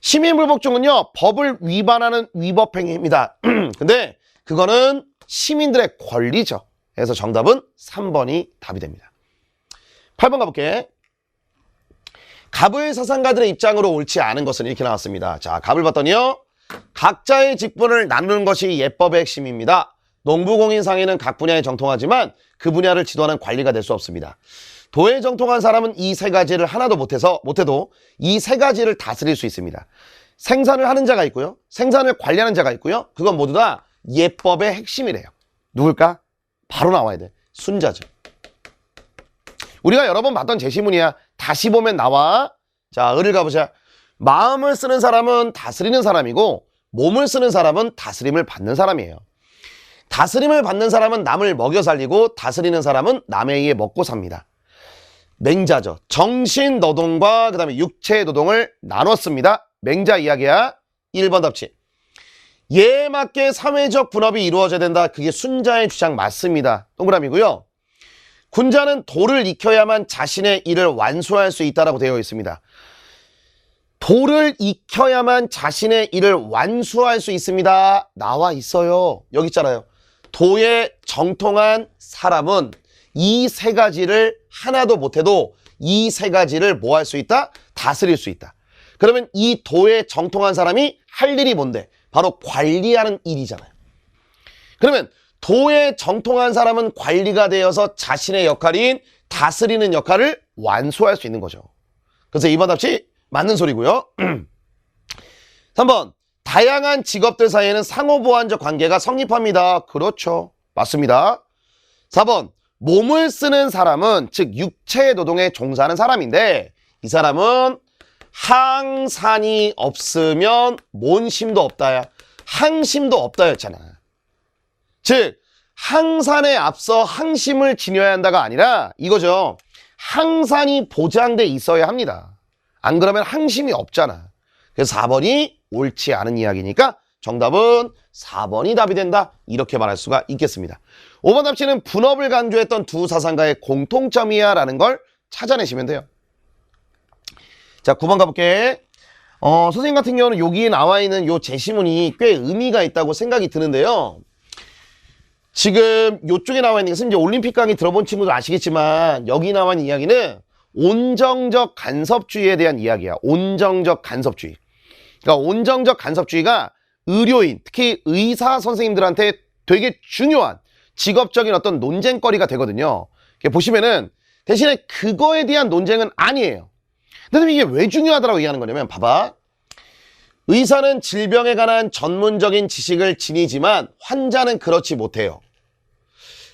시민불복종은요 법을 위반하는 위법행위입니다. 근데 그거는 시민들의 권리죠. 그래서 정답은 3번이 답이 됩니다. 8번 가볼게. 갑을 사상가들의 입장으로 옳지 않은 것은 이렇게 나왔습니다. 자, 갑을 봤더니요, 각자의 직분을 나누는 것이 예법의 핵심입니다. 농부공인상에는 각 분야에 정통하지만 그 분야를 지도하는 관리가 될 수 없습니다. 도에 정통한 사람은 이 세 가지를 하나도 못해도 이 세 가지를 다스릴 수 있습니다. 생산을 하는 자가 있고요, 생산을 관리하는 자가 있고요. 그건 모두 다 예법의 핵심이래요. 누굴까? 바로 나와야 돼. 순자죠. 우리가 여러 번 봤던 제시문이야. 다시 보면 나와. 자, 을을 가보자. 마음을 쓰는 사람은 다스리는 사람이고 몸을 쓰는 사람은 다스림을 받는 사람이에요. 다스림을 받는 사람은 남을 먹여 살리고 다스리는 사람은 남에 의해 먹고 삽니다. 맹자죠. 정신 노동과 그 다음에 육체 노동을 나눴습니다. 맹자 이야기야. 1번 답지. 예에 맞게 사회적 분업이 이루어져야 된다. 그게 순자의 주장 맞습니다. 동그라미고요. 군자는 도를 익혀야만 자신의 일을 완수할 수 있다라고 되어 있습니다. 도를 익혀야만 자신의 일을 완수할 수 있습니다. 나와 있어요. 여기 있잖아요. 도에 정통한 사람은 이 세 가지를 하나도 못해도 이 세 가지를 뭐 할 수 있다? 다스릴 수 있다. 그러면 이 도에 정통한 사람이 할 일이 뭔데? 바로 관리하는 일이잖아요. 그러면 도에 정통한 사람은 관리가 되어서 자신의 역할인 다스리는 역할을 완수할 수 있는 거죠. 그래서 2번 답지 맞는 소리고요. 3번. 다양한 직업들 사이에는 상호보완적 관계가 성립합니다. 그렇죠. 맞습니다. 4번. 몸을 쓰는 사람은 즉 육체 노동에 종사하는 사람인데 이 사람은 항산이 없으면 뭔심도 없다야. 항심도 없다였잖아. 즉 항산에 앞서 항심을 지녀야 한다가 아니라 이거죠. 항산이 보장돼 있어야 합니다. 안 그러면 항심이 없잖아. 그래서 4번이 옳지 않은 이야기니까 정답은 4번이 답이 된다. 이렇게 말할 수가 있겠습니다. 5번 답지는 분업을 강조했던 두 사상가의 공통점이야 라는 걸 찾아내시면 돼요. 자, 9번 가볼게. 선생님 같은 경우는 여기에 나와 있는 요 제시문이 꽤 의미가 있다고 생각이 드는데요. 지금 요쪽에 나와 있는 것은 이제 올림픽 강의 들어본 친구들 아시겠지만 여기 나와 있는 이야기는 온정적 간섭주의에 대한 이야기야. 온정적 간섭주의. 그러니까 온정적 간섭주의가 의료인, 특히 의사 선생님들한테 되게 중요한 직업적인 어떤 논쟁거리가 되거든요. 보시면은 대신에 그거에 대한 논쟁은 아니에요. 근데 이게 왜 중요하다고 얘기하는 거냐면 봐봐. 의사는 질병에 관한 전문적인 지식을 지니지만 환자는 그렇지 못해요.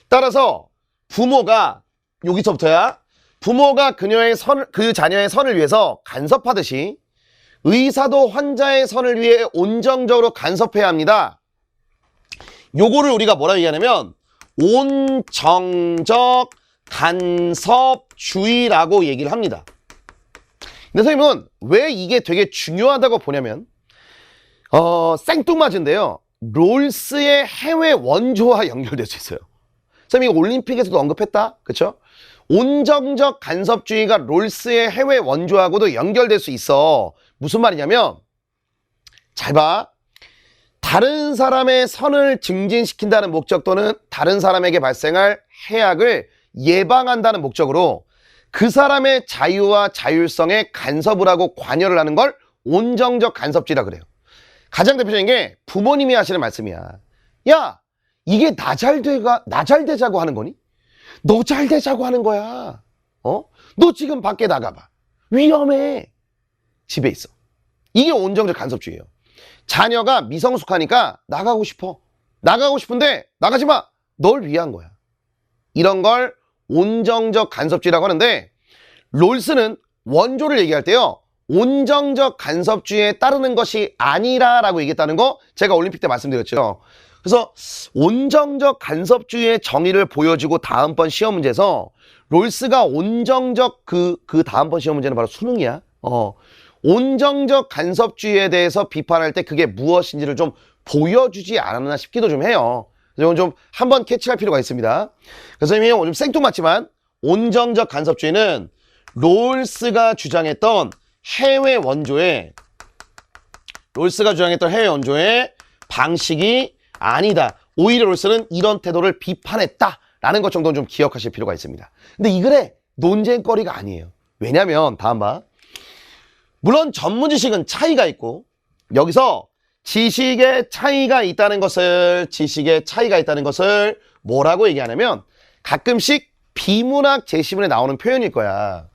따라서 부모가 여기서부터야 부모가 그 자녀의 선을 위해서 간섭하듯이 의사도 환자의 선을 위해 온정적으로 간섭해야 합니다. 요거를 우리가 뭐라고 얘기하냐면 온정적 간섭주의라고 얘기를 합니다. 근데 선생님은 왜 이게 되게 중요하다고 보냐면 생뚱맞은데요. 롤스의 해외 원조와 연결될 수 있어요. 선생님 이거 올림픽에서도 언급했다. 그쵸? 온정적 간섭주의가 롤스의 해외 원조하고도 연결될 수 있어. 무슨 말이냐면 잘 봐. 다른 사람의 선을 증진시킨다는 목적 또는 다른 사람에게 발생할 해악을 예방한다는 목적으로 그 사람의 자유와 자율성에 간섭을 하고 관여를 하는 걸 온정적 간섭주의라 그래요. 가장 대표적인 게 부모님이 하시는 말씀이야. 야, 이게 나 잘 되자고 하는 거니? 너 잘 되자고 하는 거야. 너 지금 밖에 나가봐. 위험해. 집에 있어. 이게 온정적 간섭주의예요. 자녀가 미성숙하니까 나가고 싶어. 나가고 싶은데 나가지 마. 널 위한 거야. 이런 걸 온정적 간섭주의라고 하는데 롤스는 원조를 얘기할 때요. 온정적 간섭주의에 따르는 것이 아니라라고 얘기했다는 거 제가 올림픽 때 말씀드렸죠. 그래서 온정적 간섭주의의 정의를 보여주고 다음번 시험 문제에서 롤스가 온정적 그 다음번 시험 문제는 바로 수능이야. 온정적 간섭주의에 대해서 비판할 때 그게 무엇인지를 좀 보여주지 않았나 싶기도 좀 해요. 이건 좀 한번 캐치할 필요가 있습니다. 그래서 이미 좀 생뚱맞지만 온정적 간섭주의는 롤스가 주장했던 해외 원조의 방식이 아니다. 오히려 롤스는 이런 태도를 비판했다라는 것 정도는 좀 기억하실 필요가 있습니다. 근데 이 글의 논쟁거리가 아니에요. 왜냐면 다음 봐. 물론 전문 지식은 차이가 있고 여기서 지식의 차이가 있다는 것을 뭐라고 얘기하냐면 가끔씩 비문학 제시문에 나오는 표현일 거야.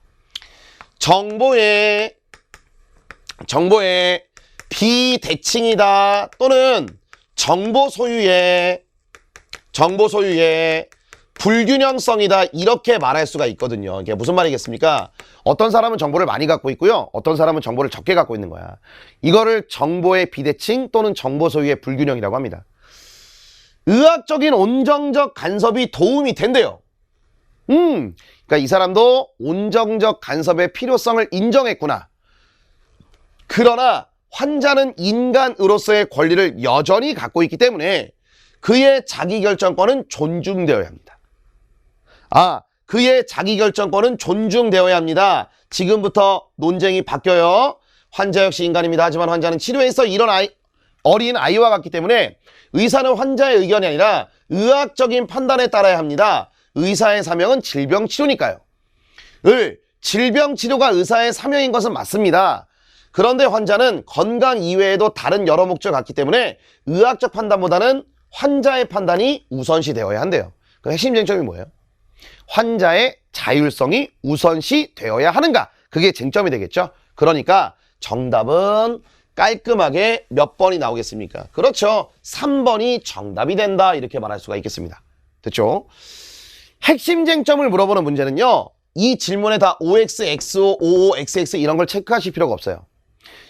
정보의 비대칭이다 또는 정보 소유의 불균형성이다 이렇게 말할 수가 있거든요. 이게 무슨 말이겠습니까? 어떤 사람은 정보를 많이 갖고 있고요. 어떤 사람은 정보를 적게 갖고 있는 거야. 이거를 정보의 비대칭 또는 정보 소유의 불균형이라고 합니다. 의학적인 온정적 간섭이 도움이 된대요. 그러니까 이 사람도 온정적 간섭의 필요성을 인정했구나. 그러나 환자는 인간으로서의 권리를 여전히 갖고 있기 때문에 그의 자기결정권은 존중되어야 합니다. 그의 자기결정권은 존중되어야 합니다. 지금부터 논쟁이 바뀌어요. 환자 역시 인간입니다. 하지만 환자는 치료에서 이런 어린 아이와 같기 때문에 의사는 환자의 의견이 아니라 의학적인 판단에 따라야 합니다. 의사의 사명은 질병치료니까요. 질병치료가 의사의 사명인 것은 맞습니다. 그런데 환자는 건강 이외에도 다른 여러 목적을 갖기 때문에 의학적 판단보다는 환자의 판단이 우선시 되어야 한대요. 그럼 핵심 쟁점이 뭐예요? 환자의 자율성이 우선시 되어야 하는가? 그게 쟁점이 되겠죠. 그러니까 정답은 깔끔하게 몇 번이 나오겠습니까? 그렇죠. 3번이 정답이 된다 이렇게 말할 수가 있겠습니다. 됐죠? 핵심 쟁점을 물어보는 문제는요. 이 질문에 다 OX, XO, OO, XX 이런 걸 체크하실 필요가 없어요.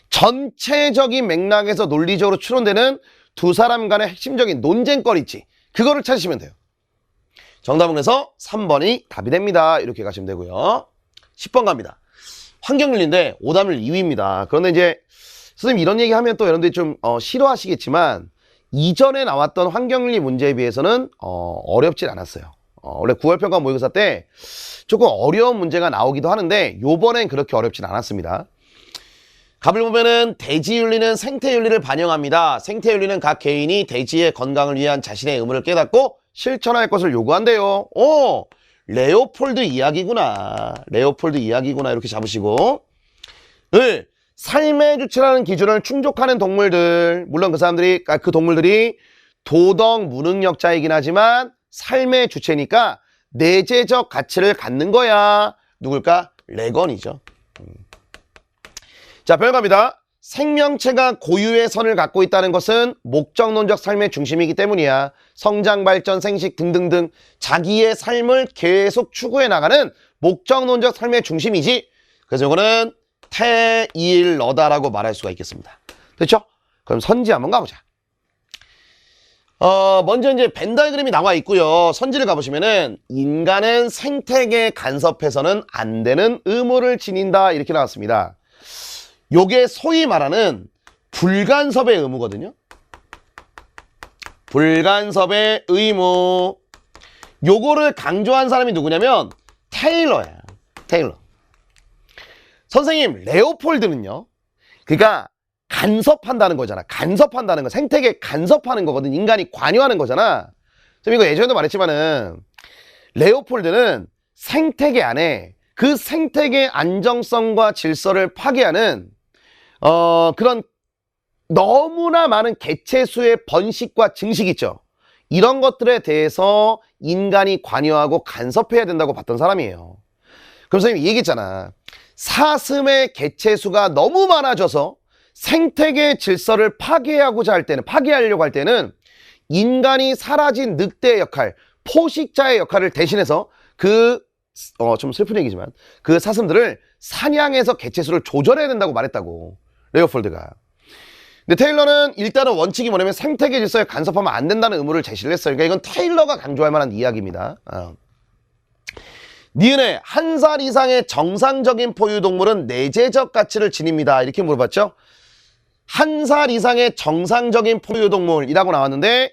전체적인 맥락에서 논리적으로 추론되는 두 사람 간의 핵심적인 논쟁거리지 그거를 찾으시면 돼요. 정답은 그래서 3번이 답이 됩니다. 이렇게 가시면 되고요. 10번 갑니다. 환경윤리인데 오답률 2위입니다. 그런데 이제 선생님 이런 얘기하면 또 여러분들이 좀 싫어하시겠지만 이전에 나왔던 환경윤리 문제에 비해서는 어렵진 않았어요. 원래 9월 평가 모의고사 때 조금 어려운 문제가 나오기도 하는데 요번엔 그렇게 어렵진 않았습니다. 답을 보면은 대지윤리는 생태윤리를 반영합니다. 생태윤리는 각 개인이 대지의 건강을 위한 자신의 의무를 깨닫고 실천할 것을 요구한대요. 레오폴드 이야기구나. 이렇게 잡으시고 삶의 주체라는 기준을 충족하는 동물들 물론 그 동물들이 도덕 무능력자이긴 하지만 삶의 주체니까 내재적 가치를 갖는 거야. 누굴까? 레건이죠. 자, 별갑니다. 생명체가 고유의 선을 갖고 있다는 것은 목적론적 삶의 중심이기 때문이야. 성장, 발전, 생식 등등등 자기의 삶을 계속 추구해 나가는 목적론적 삶의 중심이지. 그래서 이거는 테일러다라고 말할 수가 있겠습니다. 됐죠? 그럼 선지 한번 가보자. 먼저 이제 벤 다이그램이 나와 있고요. 선지를 가보시면은 인간은 생태계에 간섭해서는 안 되는 의무를 지닌다 이렇게 나왔습니다. 요게 소위 말하는 불간섭의 의무거든요. 불간섭의 의무. 요거를 강조한 사람이 누구냐면 테일러야. 테일러. 선생님, 레오폴드는요. 그러니까 간섭한다는 거잖아. 간섭한다는 거. 생태계에 간섭하는 거거든. 인간이 관여하는 거잖아. 좀 이거 예전에도 말했지만은 레오폴드는 생태계 안에 그 생태계의 안정성과 질서를 파괴하는 그런 너무나 많은 개체수의 번식과 증식 있죠. 이런 것들에 대해서 인간이 관여하고 간섭해야 된다고 봤던 사람이에요. 그럼 선생님이 얘기했잖아. 사슴의 개체수가 너무 많아져서 생태계의 질서를 파괴하고자 할 때는, 파괴하려고 할 때는 인간이 사라진 늑대의 역할, 포식자의 역할을 대신해서 좀 슬픈 얘기지만 그 사슴들을 사냥해서 개체수를 조절해야 된다고 말했다고. 레오폴드가. 근데 테일러는 일단은 원칙이 뭐냐면 생태계 질서에 간섭하면 안 된다는 의무를 제시를 했어요. 그러니까 이건 테일러가 강조할 만한 이야기입니다. 니은의 1살 이상의 정상적인 포유동물은 내재적 가치를 지닙니다. 이렇게 물어봤죠. 1살 이상의 정상적인 포유동물이라고 나왔는데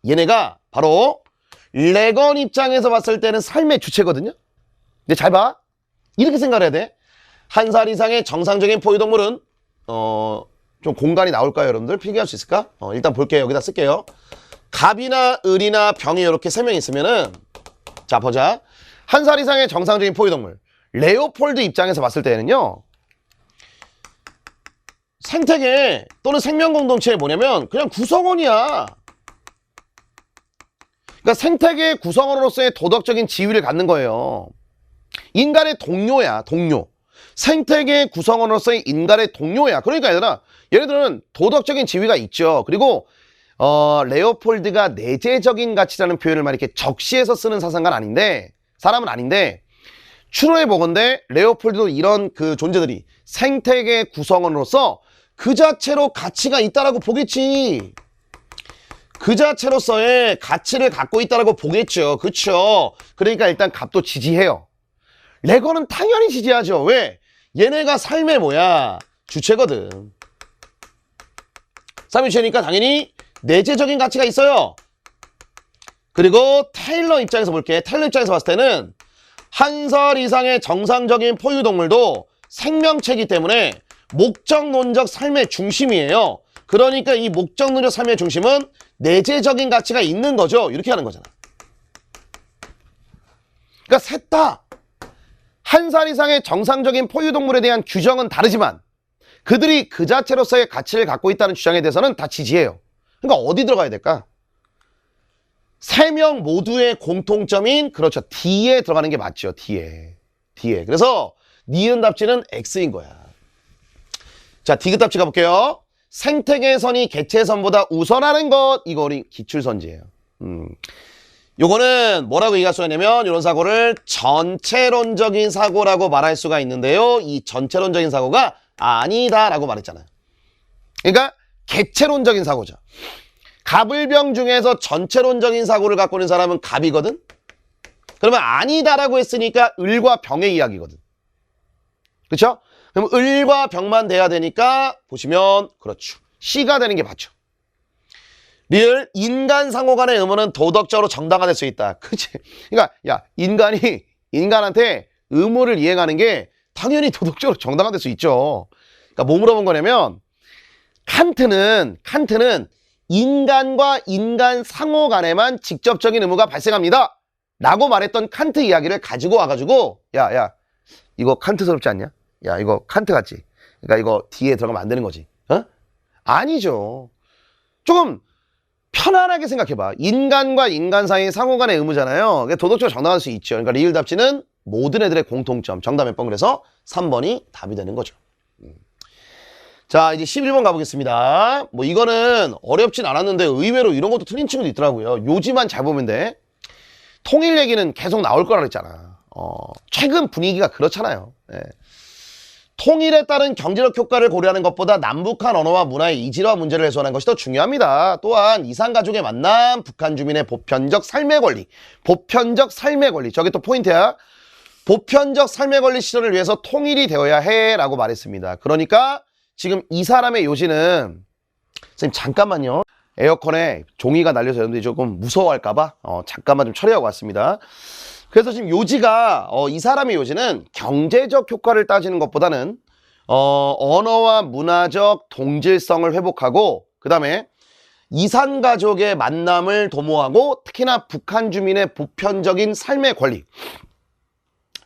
얘네가 바로 레건 입장에서 봤을 때는 삶의 주체거든요. 근데 잘 봐. 이렇게 생각해야 돼. 1살 이상의 정상적인 포유동물은 좀 공간이 나올까요, 여러분들? 필기할 수 있을까? 일단 볼게요. 여기다 쓸게요. 갑이나 을이나 병이 이렇게 3명 있으면은, 자, 보자. 1살 이상의 정상적인 포유동물. 레오폴드 입장에서 봤을 때는요, 생태계 또는 생명공동체에 뭐냐면 그냥 구성원이야. 그러니까 생태계의 구성원으로서의 도덕적인 지위를 갖는 거예요. 인간의 동료야, 동료. 생태계의 구성원으로서의 인간의 동료야. 그러니까 얘네들은 도덕적인 지위가 있죠. 그리고 레오폴드가 내재적인 가치라는 표현을 막 이렇게 적시해서 쓰는 사람은 아닌데 추론해 보건대 레오폴드도 이런 그 존재들이 생태계 구성원으로서 그 자체로 가치가 있다라고 보겠지. 그 자체로서의 가치를 갖고 있다라고 보겠죠. 그렇죠. 그러니까 일단 갑도 지지해요. 레건은 당연히 지지하죠. 왜? 얘네가 삶의 뭐야? 주체거든. 삶의 주체니까 당연히 내재적인 가치가 있어요. 그리고 테일러 입장에서 볼게. 테일러 입장에서 봤을 때는 1살 이상의 정상적인 포유동물도 생명체이기 때문에 목적론적 삶의 중심이에요. 그러니까 이 목적론적 삶의 중심은 내재적인 가치가 있는 거죠. 이렇게 하는 거잖아. 그러니까 셋 다 1살 이상의 정상적인 포유동물에 대한 규정은 다르지만 그들이 그 자체로서의 가치를 갖고 있다는 주장에 대해서는 다 지지해요. 그러니까 어디 들어가야 될까? 3명 모두의 공통점인 그렇죠. D에 들어가는 게 맞죠. D에. 그래서 니은 답지는 X인 거야. 자, D급 답지 가볼게요. 생태계의 선이 개체의 선보다 우선하는 것. 이거 우리 기출선지예요. 요거는 뭐라고 얘기할 수가 있냐면 이런 사고를 전체론적인 사고라고 말할 수가 있는데요. 이 전체론적인 사고가 아니다라고 말했잖아요. 그러니까 개체론적인 사고죠. 갑을병 중에서 전체론적인 사고를 갖고 있는 사람은 갑이거든. 그러면 아니다라고 했으니까 을과 병의 이야기거든. 그렇죠? 그럼 을과 병만 돼야 되니까 보시면 그렇죠. C가 되는 게 맞죠. 리을 인간 상호 간의 의무는 도덕적으로 정당화될 수 있다. 그치? 그러니까 야 인간이 인간한테 의무를 이행하는 게 당연히 도덕적으로 정당화될 수 있죠. 그러니까 뭐 물어본 거냐면 칸트는 인간과 인간 상호 간에만 직접적인 의무가 발생합니다. 라고 말했던 칸트 이야기를 가지고 와가지고 야 이거 칸트스럽지 않냐? 야 이거 칸트 같지? 그러니까 이거 뒤에 들어가면 안 되는 거지. 아니죠. 조금 편안하게 생각해봐. 인간과 인간 사이의 상호 간의 의무잖아요. 도덕적으로 정당화할 수 있죠. 그러니까 리을 답지는 모든 애들의 공통점. 정답 몇 번 그래서 3번이 답이 되는 거죠. 자, 이제 11번 가보겠습니다. 뭐 이거는 어렵진 않았는데 의외로 이런 것도 틀린 친구도 있더라고요. 요지만 잘 보면 돼. 통일 얘기는 계속 나올 거라 그랬잖아. 최근 분위기가 그렇잖아요. 예. 통일에 따른 경제적 효과를 고려하는 것보다 남북한 언어와 문화의 이질화 문제를 해소하는 것이 더 중요합니다. 또한 이산가족의 만남, 북한 주민의 보편적 삶의 권리, 보편적 삶의 권리. 저게 또 포인트야. 보편적 삶의 권리 실현을 위해서 통일이 되어야 해 라고 말했습니다. 그러니까 지금 이 사람의 요지는, 선생님 잠깐만요. 에어컨에 종이가 날려서 여러분들이 조금 무서워할까봐 잠깐만 좀 처리하고 왔습니다. 그래서 지금 요지가 이 사람의 요지는 경제적 효과를 따지는 것보다는 언어와 문화적 동질성을 회복하고, 그 다음에 이산가족의 만남을 도모하고, 특히나 북한 주민의 보편적인 삶의 권리,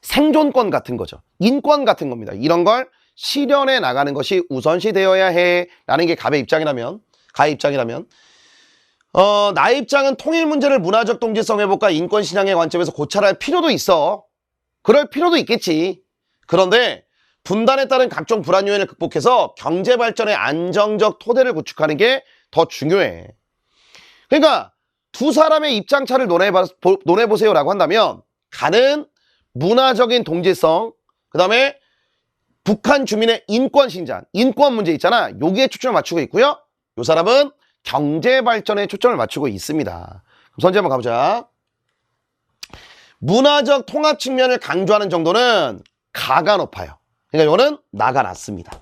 생존권 같은 거죠. 인권 같은 겁니다. 이런 걸 실현해 나가는 것이 우선시 되어야 해 라는 게 가의 입장이라면, 나의 입장은 통일 문제를 문화적 동질성 회복과 인권 신앙의 관점에서 고찰할 필요도 있어. 그럴 필요도 있겠지. 그런데 분단에 따른 각종 불안 요인을 극복해서 경제 발전의 안정적 토대를 구축하는 게 더 중요해. 그러니까 두 사람의 입장차를 논해보세요라고 한다면, 가는 문화적인 동질성, 그 다음에 북한 주민의 인권 신장, 인권 문제 있잖아. 여기에 초점을 맞추고 있고요. 이 사람은 경제 발전에 초점을 맞추고 있습니다. 그럼 선지 한번 가보자. 문화적 통합 측면을 강조하는 정도는 가가 높아요. 그러니까 이거는 나가 낮습니다.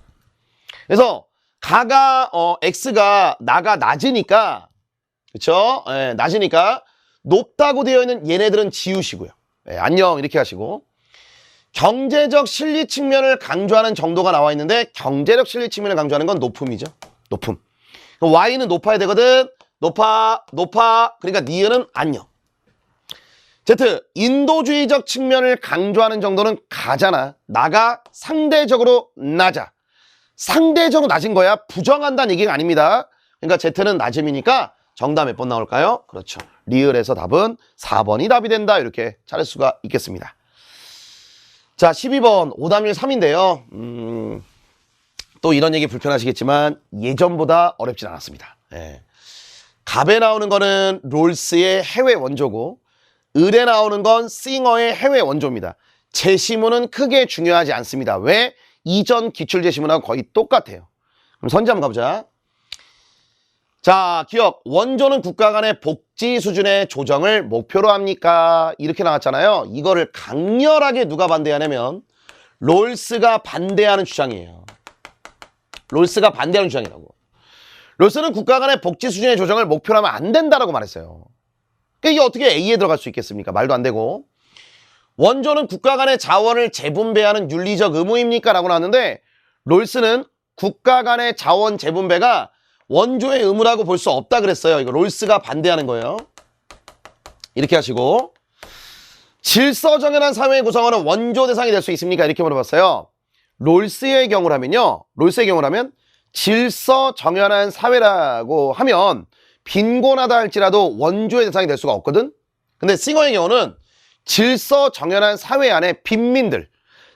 그래서 가가 x가 나가 낮으니까, 그렇죠? 예, 낮으니까 높다고 되어 있는 얘네들은 지우시고요. 예, 안녕 이렇게 하시고, 경제적 실리 측면을 강조하는 정도가 나와 있는데, 경제적 실리 측면을 강조하는 건 높음이죠. 높음. y는 높아야 되거든. 높아. 그러니까 니은은 안녕. z, 인도주의적 측면을 강조하는 정도는 가잖아. 나가 상대적으로 낮아. 상대적으로 낮은 거야. 부정한다는 얘기가 아닙니다. 그러니까 z는 낮음이니까 정답 몇 번 나올까요? 그렇죠. 리을에서 답은 4번이 답이 된다. 이렇게 찾을 수가 있겠습니다. 자, 12번 오답률 3인데요. 또 이런 얘기 불편하시겠지만 예전보다 어렵진 않았습니다. 예. 갑에 나오는 거는 롤스의 해외 원조고, 을에 나오는 건 싱어의 해외 원조입니다. 제시문은 크게 중요하지 않습니다. 왜? 이전 기출 제시문하고 거의 똑같아요. 그럼 선지 한번 가보자. 자, 기억. 원조는 국가 간의 복지 수준의 조정을 목표로 합니까? 이렇게 나왔잖아요. 이거를 강렬하게 누가 반대하냐면 롤스가 반대하는 주장이에요. 롤스가 반대하는 주장이라고. 롤스는 국가 간의 복지 수준의 조정을 목표로 하면 안 된다라고 말했어요. 그러니까 이게 어떻게 A에 들어갈 수 있겠습니까? 말도 안 되고. 원조는 국가 간의 자원을 재분배하는 윤리적 의무입니까? 라고 나왔는데, 롤스는 국가 간의 자원 재분배가 원조의 의무라고 볼 수 없다 그랬어요. 이거 롤스가 반대하는 거예요. 이렇게 하시고, 질서정연한 사회의 구성원은 원조 대상이 될 수 있습니까? 이렇게 물어봤어요. 롤스의 경우라면요. 질서정연한 사회라고 하면 빈곤하다 할지라도 원조의 대상이 될 수가 없거든. 근데 싱어의 경우는 질서정연한 사회 안에 빈민들,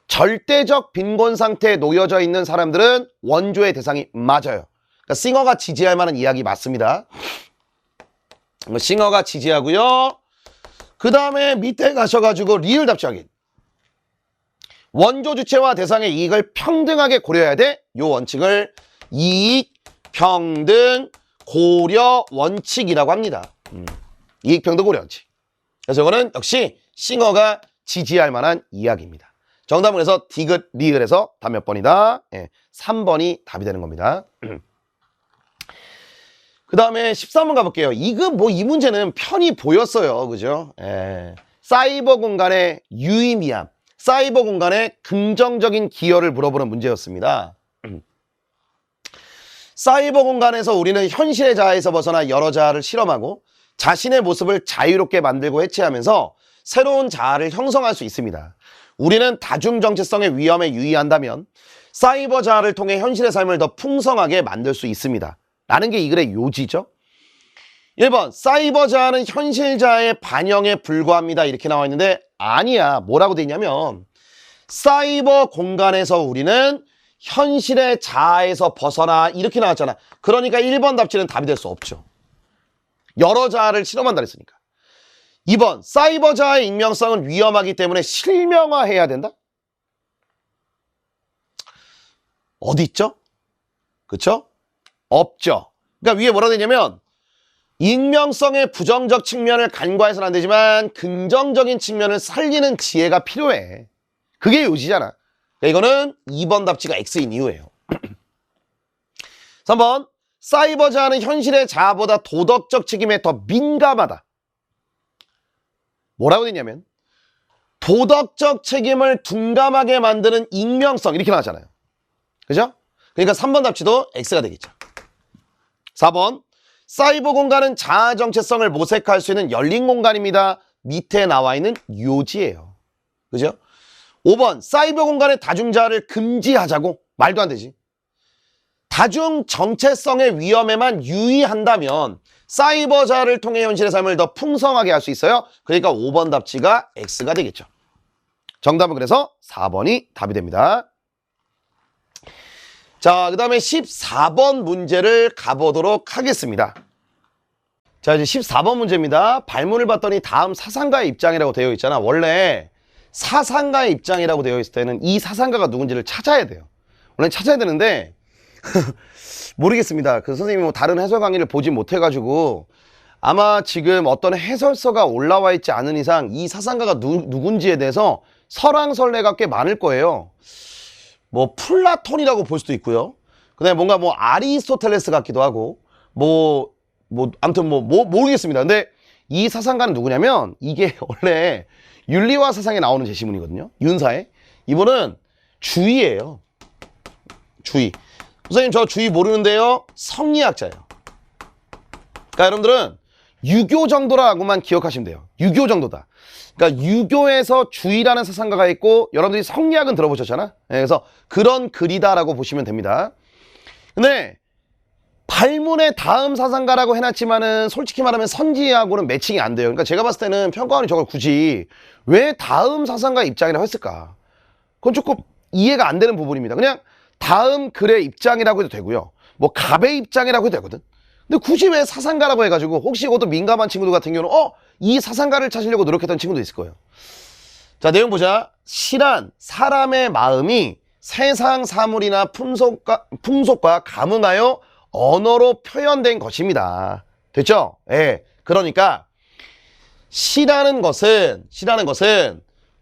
절대적 빈곤 상태에 놓여져 있는 사람들은 원조의 대상이 맞아요. 그러니까 싱어가 지지할 만한 이야기 맞습니다. 싱어가 지지하고요. 그 다음에 밑에 가셔가지고 리을 답지 확인. 원조 주체와 대상의 이익을 평등하게 고려해야 돼. 요 원칙을 이익, 평등, 고려 원칙이라고 합니다. 이익, 평등, 고려 원칙. 그래서 이거는 역시 싱어가 지지할 만한 이야기입니다. 정답은 그래서 디귿, 리을에서 답 몇 번이다? 예, 3번이 답이 되는 겁니다. 그 다음에 13번 가볼게요. 이 문제는 편이 보였어요. 그죠? 예. 사이버 공간의 유의미함, 사이버 공간의 긍정적인 기여를 물어보는 문제였습니다. 사이버 공간에서 우리는 현실의 자아에서 벗어나 여러 자아를 실험하고 자신의 모습을 자유롭게 만들고 해체하면서 새로운 자아를 형성할 수 있습니다. 우리는 다중 정체성의 위험에 유의한다면 사이버 자아를 통해 현실의 삶을 더 풍성하게 만들 수 있습니다. 라는 게 이 글의 요지죠. 1번, 사이버 자아는 현실 자아의 반영에 불과합니다. 이렇게 나와 있는데 아니야. 뭐라고 돼 있냐면 사이버 공간에서 우리는 현실의 자아에서 벗어나 이렇게 나왔잖아. 그러니까 1번 답지는 답이 될 수 없죠. 여러 자아를 실험한다 그랬으니까. 2번 사이버 자아의 익명성은 위험하기 때문에 실명화해야 된다? 어디 있죠? 그쵸? 없죠. 그러니까 위에 뭐라 되냐면 익명성의 부정적 측면을 간과해서는 안 되지만 긍정적인 측면을 살리는 지혜가 필요해. 그게 요지잖아. 그러니까 이거는 2번 답지가 X인 이유예요. 3번 사이버 자아는 현실의 자아보다 도덕적 책임에 더 민감하다. 뭐라고 되냐면 도덕적 책임을 둔감하게 만드는 익명성 이렇게 나왔잖아요. 그죠? 그러니까 3번 답지도 X가 되겠죠. 4번 사이버 공간은 자아 정체성을 모색할 수 있는 열린 공간입니다. 밑에 나와 있는 요지예요. 그죠? 5번 사이버 공간의 다중자아를 금지하자고? 말도 안 되지. 다중 정체성의 위험에만 유의한다면 사이버 자아를 통해 현실의 삶을 더 풍성하게 할 수 있어요. 그러니까 5번 답지가 X가 되겠죠. 정답은 그래서 4번이 답이 됩니다. 자, 그 다음에 14번 문제를 가보도록 하겠습니다. 자, 이제 14번 문제입니다. 발문을 봤더니 다음 사상가의 입장이라고 되어 있잖아. 원래 사상가의 입장이라고 되어 있을 때는 이 사상가가 누군지를 찾아야 돼요. 원래 찾아야 되는데 모르겠습니다. 그 선생님이 뭐 다른 해설 강의를 보지 못해가지고 아마 지금 어떤 해설서가 올라와 있지 않은 이상 이 사상가가 누군지에 대해서 설왕설래가 꽤 많을 거예요. 뭐 플라톤이라고 볼 수도 있고요. 그다음에 뭔가 뭐 아리스토텔레스 같기도 하고 아무튼 모르겠습니다. 근데 이 사상가는 누구냐면 이게 원래 윤리와 사상에 나오는 제시문이거든요. 윤사에. 이분은 주의예요. 주의. 선생님 저 주의 모르는데요. 성리학자예요. 그러니까 여러분들은 유교 정도라고만 기억하시면 돼요. 유교 정도다. 그러니까 유교에서 주의라는 사상가가 있고 여러분들이 성리학은 들어보셨잖아. 그래서 그런 글이다라고 보시면 됩니다. 근데 발문의 다음 사상가라고 해놨지만은 솔직히 말하면 선지하고는 매칭이 안 돼요. 그러니까 제가 봤을 때는 평가원이 저걸 굳이 왜 다음 사상가 입장이라고 했을까? 그건 조금 이해가 안 되는 부분입니다. 그냥 다음 글의 입장이라고 해도 되고요. 뭐 갑의 입장이라고 해도 되거든. 근데 굳이 왜 사상가라고 해가지고 혹시 이것도 민감한 친구들 같은 경우는 이 사상가를 찾으려고 노력했던 친구도 있을 거예요. 자, 내용 보자. 시란 사람의 마음이 세상 사물이나 풍속과 감응하여 언어로 표현된 것입니다. 됐죠? 예. 그러니까 시라는 것은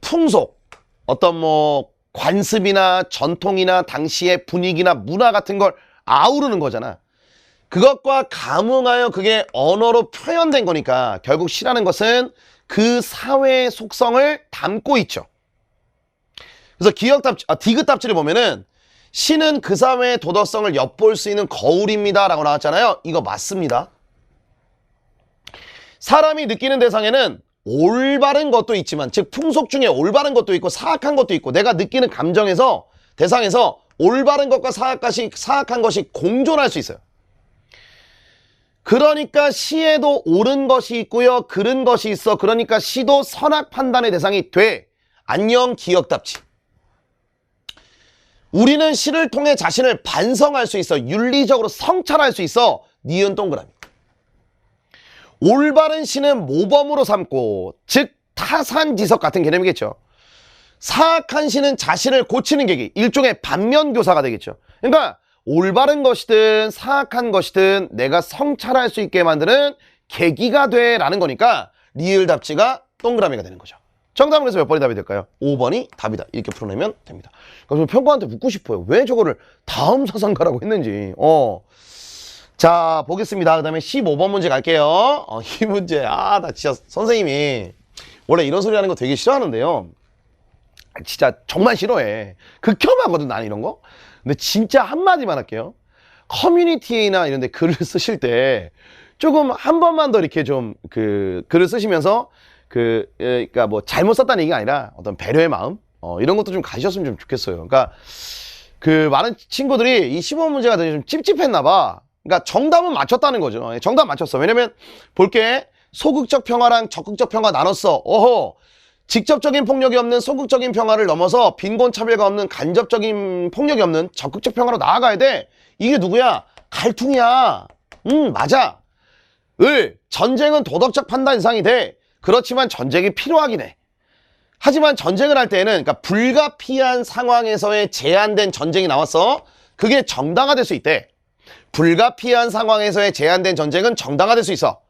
풍속, 어떤 뭐 관습이나 전통이나 당시의 분위기나 문화 같은 걸 아우르는 거잖아. 그것과 감응하여 그게 언어로 표현된 거니까 결국 시라는 것은 그 사회의 속성을 담고 있죠. 그래서 디귿 답지를 보면은 시는 그 사회의 도덕성을 엿볼 수 있는 거울입니다 라고 나왔잖아요. 이거 맞습니다. 사람이 느끼는 대상에는 올바른 것도 있지만, 즉 풍속 중에 올바른 것도 있고 사악한 것도 있고, 내가 느끼는 감정에서 대상에서 올바른 것과 사악한 것이 공존할 수 있어요. 그러니까 시에도 옳은 것이 있고요, 그른 것이 있어. 그러니까 시도 선악 판단의 대상이 돼. 안녕 기억답지. 우리는 시를 통해 자신을 반성할 수 있어. 윤리적으로 성찰할 수 있어. 니은 동그라미. 올바른 시는 모범으로 삼고, 즉 타산지석 같은 개념이겠죠. 사악한 시는 자신을 고치는 계기, 일종의 반면교사가 되겠죠. 그러니까 올바른 것이든 사악한 것이든 내가 성찰할 수 있게 만드는 계기가 돼라는 거니까 리을 답지가 동그라미가 되는 거죠. 정답은 그래서 몇 번이 답이 될까요? 5번이 답이다. 이렇게 풀어내면 됩니다. 그래서 평가한테 묻고 싶어요. 왜 저거를 다음 사상가라고 했는지. 자, 보겠습니다. 그 다음에 15번 문제 갈게요. 이 문제, 나 진짜 선생님이 원래 이런 소리 하는 거 되게 싫어하는데요. 진짜 정말 싫어해. 극혐하거든, 나는 이런 거. 근데 진짜 한마디만 할게요. 커뮤니티나 이런 데 글을 쓰실 때 조금 한 번만 더 이렇게 좀 글을 쓰시면서 그러니까 뭐 잘못 썼다는 얘기가 아니라 어떤 배려의 마음? 이런 것도 좀 가지셨으면 좀 좋겠어요. 그러니까 많은 친구들이 이 15번 문제가 되게 좀 찝찝했나 봐. 그러니까 정답은 맞췄다는 거죠. 정답 맞췄어. 왜냐면 볼게 소극적 평화랑 적극적 평화 나눴어. 직접적인 폭력이 없는 소극적인 평화를 넘어서 빈곤차별가 없는 간접적인 폭력이 없는 적극적 평화로 나아가야 돼. 이게 누구야? 갈퉁이야. 맞아. 전쟁은 도덕적 판단 이상이 돼. 그렇지만 전쟁이 필요하긴 해. 하지만 전쟁을 할 때에는 그러니까 불가피한 상황에서의 제한된 전쟁이 나왔어. 그게 정당화될 수 있대. 불가피한 상황에서의 제한된 전쟁은 정당화될 수 있어.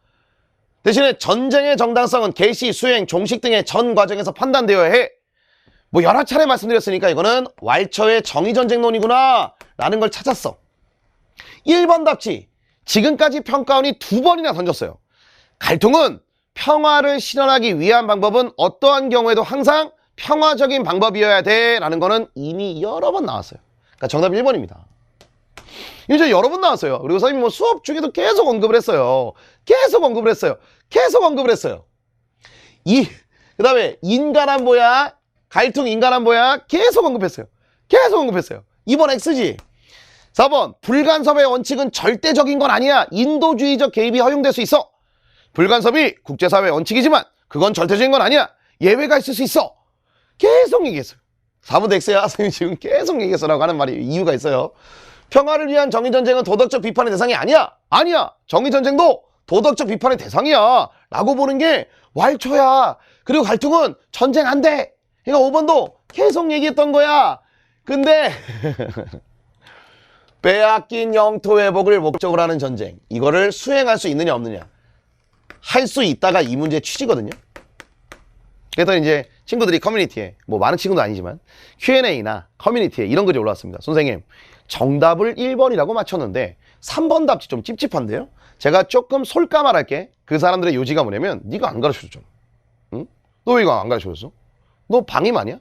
대신에 전쟁의 정당성은 개시, 수행, 종식 등의 전 과정에서 판단되어야 해. 뭐 여러 차례 말씀드렸으니까 이거는 왈처의 정의전쟁론이구나 라는 걸 찾았어. 1번답지. 지금까지 평가원이 2번이나 던졌어요. 갈통은 평화를 실현하기 위한 방법은 어떠한 경우에도 항상 평화적인 방법이어야 돼 라는 거는 이미 여러 번 나왔어요. 그러니까 정답 1번입니다. 이제 여러 번 나왔어요. 그리고 선생님이 뭐 수업 중에도 계속 언급을 했어요. 계속 언급을 했어요. 그 다음에 인간안보야, 갈통 인간안보야 계속 언급했어요. 2번 X지. 4번 불간섭의 원칙은 절대적인 건 아니야. 인도주의적 개입이 허용될 수 있어. 불간섭이 국제사회의 원칙이지만 그건 절대적인 건 아니야. 예외가 있을 수 있어. 계속 얘기했어요. 4번 X야. 선생님 지금 계속 얘기했어라고 하는 말이 이유가 있어요. 평화를 위한 정의전쟁은 도덕적 비판의 대상이 아니야. 정의전쟁도 도덕적 비판의 대상이야 라고 보는 게 왈초야. 그리고 갈등은 전쟁 안 돼. 그러니까 5번도 계속 얘기했던 거야. 근데 빼앗긴 영토 회복을 목적으로 하는 전쟁, 이거를 수행할 수 있느냐 없느냐, 할 수 있다가 이 문제의 취지거든요. 그래서 이제 친구들이 커뮤니티에, 뭐 많은 친구도 아니지만 Q&A나 커뮤니티에 이런 글이 올라왔습니다. 선생님, 정답을 1번이라고 맞췄는데 3번 답지 좀 찝찝한데요? 제가 조금 솔까 말할게. 그 사람들의 요지가 뭐냐면, 네가 안 가르쳐줬잖아. 응? 너 왜 이거 안 가르쳐줬어? 너 방임 아니야?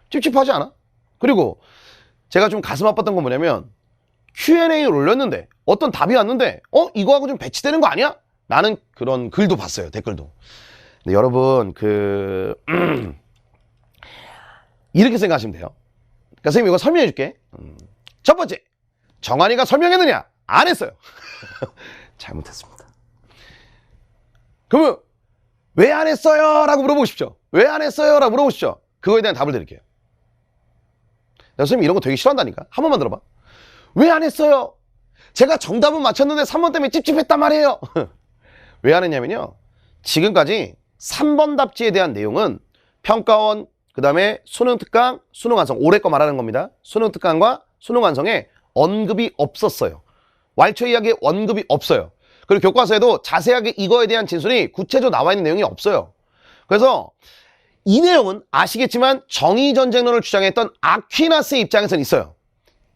찝찝하지 않아? 그리고 제가 좀 가슴 아팠던 건 뭐냐면, Q&A를 올렸는데 어떤 답이 왔는데 이거하고 좀 배치되는 거 아니야? 라는 그런 글도 봤어요. 댓글도. 근데 여러분 이렇게 생각하시면 돼요. 그러니까 선생님 이거 설명해 줄게. 첫 번째, 정한이가 설명했느냐? 안 했어요. 잘못했습니다. 그러면 왜 안 했어요? 라고 물어보십시오. 왜 안 했어요? 라고 물어보십시오. 그거에 대한 답을 드릴게요. 선생님 이런 거 되게 싫어한다니까. 한 번만 들어봐. 왜 안 했어요? 제가 정답은 맞췄는데 3번 때문에 찝찝했단 말이에요. 왜 안 했냐면요, 지금까지 3번 답지에 대한 내용은 평가원, 그 다음에 수능특강, 수능완성, 올해 거 말하는 겁니다. 수능특강과 수능완성에 언급이 없었어요. 왈초 이야기에 언급이 없어요. 그리고 교과서에도 자세하게 이거에 대한 진술이 구체적으로 나와 있는 내용이 없어요. 그래서 이 내용은 아시겠지만 정의전쟁론을 주장했던 아퀴나스의 입장에서는 있어요.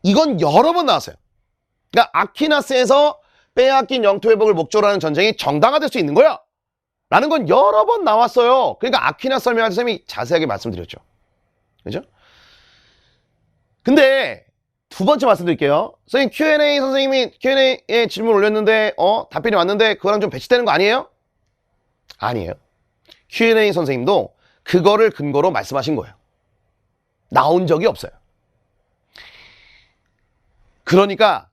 이건 여러 번 나왔어요. 그러니까 아퀴나스에서 빼앗긴 영토 회복을 목적으로 하는 전쟁이 정당화될 수 있는 거야 라는 건 여러 번 나왔어요. 그러니까 아퀴나스 설명할 때 선생님이 자세하게 말씀드렸죠. 그죠? 근데 두 번째 말씀드릴게요. 선생님 Q&A, 선생님이 Q&A에 질문 올렸는데 답변이 왔는데 그거랑 좀 배치되는 거 아니에요? 아니에요. Q&A 선생님도 그거를 근거로 말씀하신 거예요. 나온 적이 없어요. 그러니까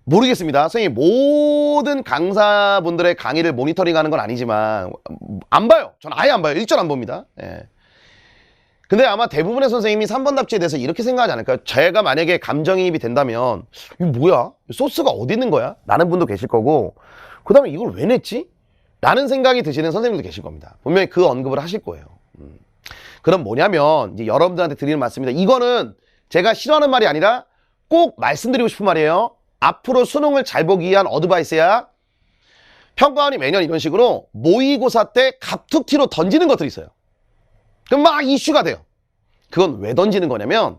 모르겠습니다. 선생님 모든 강사분들의 강의를 모니터링하는 건 아니지만 안 봐요. 전 아예 안 봐요. 일절 안 봅니다. 예. 근데 아마 대부분의 선생님이 3번 답지에 대해서 이렇게 생각하지 않을까요? 제가 만약에 감정이입이 된다면 이거 뭐야? 소스가 어디 있는 거야? 라는 분도 계실 거고, 그 다음에 이걸 왜 냈지? 라는 생각이 드시는 선생님도 계실 겁니다. 분명히 그 언급을 하실 거예요. 그럼 뭐냐면 이제 여러분들한테 드리는 말씀입니다. 이거는 제가 싫어하는 말이 아니라 꼭 말씀드리고 싶은 말이에요. 앞으로 수능을 잘 보기 위한 어드바이스야. 평가원이 매년 이런 식으로 모의고사 때 갑툭튀로 던지는 것들이 있어요. 그럼 막 이슈가 돼요. 그건 왜 던지는 거냐면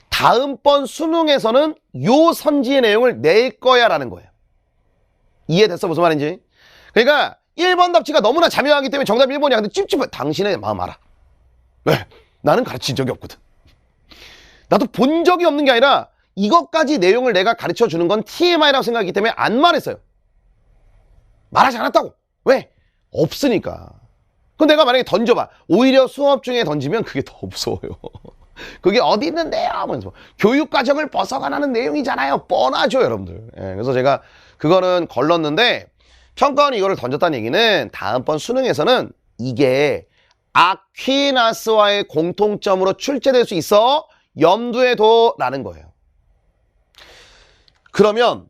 다음번 수능에서는 요 선지의 내용을 낼 거야 라는 거예요. 이해됐어? 무슨 말인지? 그러니까 1번 답지가 너무나 자명하기 때문에 정답 1번이야. 근데 찝찝해. 당신의 마음 알아. 왜? 나는 가르친 적이 없거든. 나도 본 적이 없는 게 아니라 이것까지 내용을 내가 가르쳐 주는 건 TMI라고 생각하기 때문에 안 말했어요. 말하지 않았다고. 왜? 없으니까. 그럼 내가 만약에 던져봐. 오히려 수업 중에 던지면 그게 더 무서워요. 그게 어디 있는데요? 하면서 교육과정을 벗어가는 내용이잖아요. 뻔하죠, 여러분들. 예, 그래서 제가 그거는 걸렀는데 평가원이 이거를 던졌다는 얘기는 다음번 수능에서는 이게 아퀴나스와의 공통점으로 출제될 수 있어 염두에 둬라는 거예요. 그러면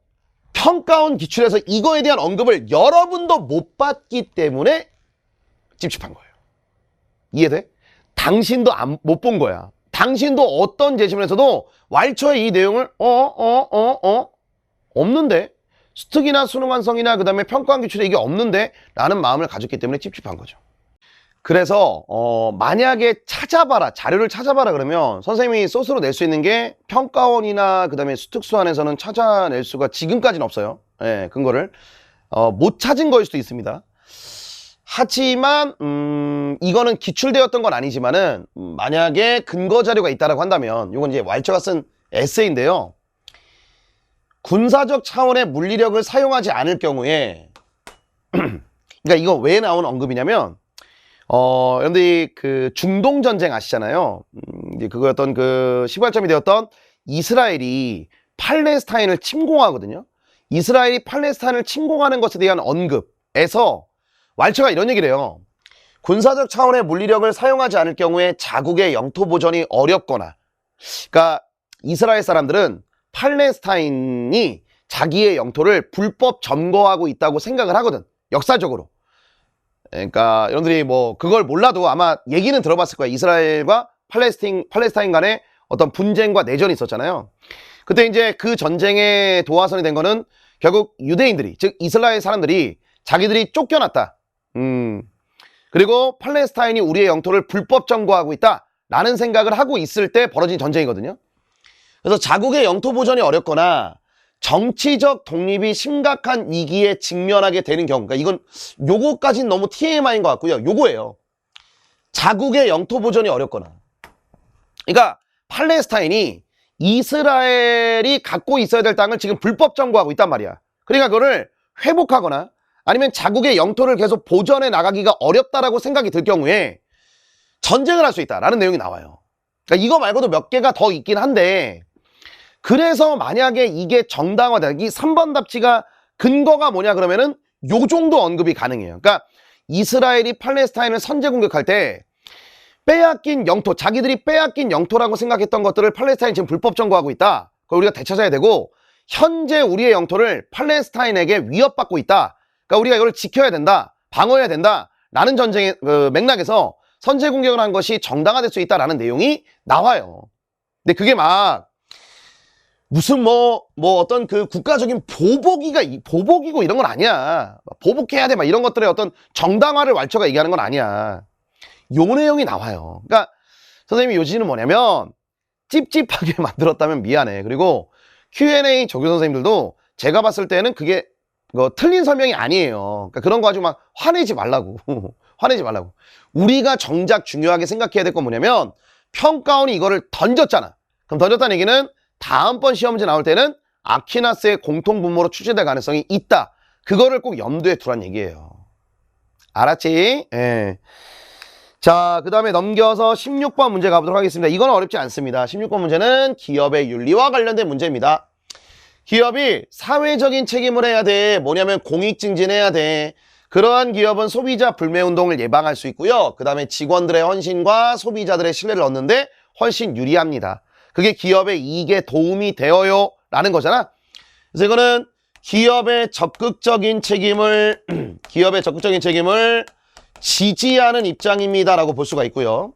평가원 기출에서 이거에 대한 언급을 여러분도 못 받기 때문에 찝찝한 거예요. 이해돼? 당신도 못 본 거야. 당신도 어떤 재시문에서도 왈초의 이 내용을 없는데, 수특이나 수능 완성이나 그 다음에 평가원 기출에 이게 없는데 라는 마음을 가졌기 때문에 찝찝한 거죠. 그래서 만약에 찾아봐라, 자료를 찾아봐라 그러면 선생님이 소스로 낼 수 있는 게 평가원이나 그 다음에 수특수안에서는 찾아낼 수가 지금까지는 없어요. 예, 근거를 못 찾은 거일 수도 있습니다. 하지만 이거는 기출되었던 건 아니지만은 만약에 근거 자료가 있다라고 한다면, 이건 이제 왈처가 쓴 에세이인데요. 군사적 차원의 물리력을 사용하지 않을 경우에 그러니까 이거 왜 나온 언급이냐면, 여러분들이 그 중동 전쟁 아시잖아요. 이제 그거였던 그 시발점이 되었던 이스라엘이 팔레스타인을 침공하거든요. 이스라엘이 팔레스타인을 침공하는 것에 대한 언급에서 왈처가 이런 얘기를 해요. 군사적 차원의 물리력을 사용하지 않을 경우에 자국의 영토 보전이 어렵거나, 그러니까 이스라엘 사람들은 팔레스타인이 자기의 영토를 불법 점거하고 있다고 생각을 하거든, 역사적으로. 그러니까 여러분들이 뭐 그걸 몰라도 아마 얘기는 들어봤을 거야. 이스라엘과 팔레스타인 간에 어떤 분쟁과 내전이 있었잖아요. 그때 이제 그 전쟁의 도화선이 된 거는 결국 유대인들이, 즉 이스라엘 사람들이 자기들이 쫓겨났다, 그리고 팔레스타인이 우리의 영토를 불법 점거하고 있다 라는 생각을 하고 있을 때 벌어진 전쟁이거든요. 그래서 자국의 영토 보전이 어렵거나 정치적 독립이 심각한 위기에 직면하게 되는 경우, 그러니까 이건 요거까지는 너무 TMI인 것 같고요. 요거예요. 자국의 영토 보전이 어렵거나, 그러니까 팔레스타인이 이스라엘이 갖고 있어야 될 땅을 지금 불법 점거하고 있단 말이야. 그러니까 그거를 회복하거나 아니면 자국의 영토를 계속 보전해 나가기가 어렵다라고 생각이 들 경우에 전쟁을 할 수 있다라는 내용이 나와요. 그러니까 이거 말고도 몇 개가 더 있긴 한데, 그래서 만약에 이게 정당화되기 3번 답지가 근거가 뭐냐 그러면은 요 정도 언급이 가능해요. 그러니까 이스라엘이 팔레스타인을 선제 공격할 때 빼앗긴 영토, 자기들이 빼앗긴 영토라고 생각했던 것들을 팔레스타인이 지금 불법 점거하고 있다. 그걸 우리가 되찾아야 되고, 현재 우리의 영토를 팔레스타인에게 위협받고 있다. 그러니까 우리가 이걸 지켜야 된다, 방어해야 된다 라는 전쟁의 맥락에서 선제 공격을 한 것이 정당화될 수 있다라는 내용이 나와요. 근데 그게 막 무슨 뭐 어떤 그 국가적인 보복이고 이런 건 아니야. 보복해야 돼 막 이런 것들의 어떤 정당화를 왈처가 얘기하는 건 아니야. 요 내용이 나와요. 그러니까 선생님이 요지는 뭐냐면, 찝찝하게 만들었다면 미안해. 그리고 Q&A 조교 선생님들도 제가 봤을 때는 그게 틀린 설명이 아니에요. 그러니까 그런 거 가지고 막 화내지 말라고. 화내지 말라고. 우리가 정작 중요하게 생각해야 될 건 뭐냐면, 평가원이 이거를 던졌잖아. 그럼 던졌다는 얘기는 다음번 시험지 나올 때는 아퀴나스의 공통분모로 출제될 가능성이 있다. 그거를 꼭 염두에 두란 얘기예요. 알았지? 예. 자, 그 다음에 넘겨서 16번 문제 가보도록 하겠습니다. 이건 어렵지 않습니다. 16번 문제는 기업의 윤리와 관련된 문제입니다. 기업이 사회적인 책임을 해야 돼. 뭐냐면 공익증진해야 돼. 그러한 기업은 소비자 불매운동을 예방할 수 있고요. 그 다음에 직원들의 헌신과 소비자들의 신뢰를 얻는데 훨씬 유리합니다. 그게 기업의 이익에 도움이 되어요 라는 거잖아. 그래서 이거는 기업의 적극적인 책임을 지지하는 입장입니다 라고 볼 수가 있고요.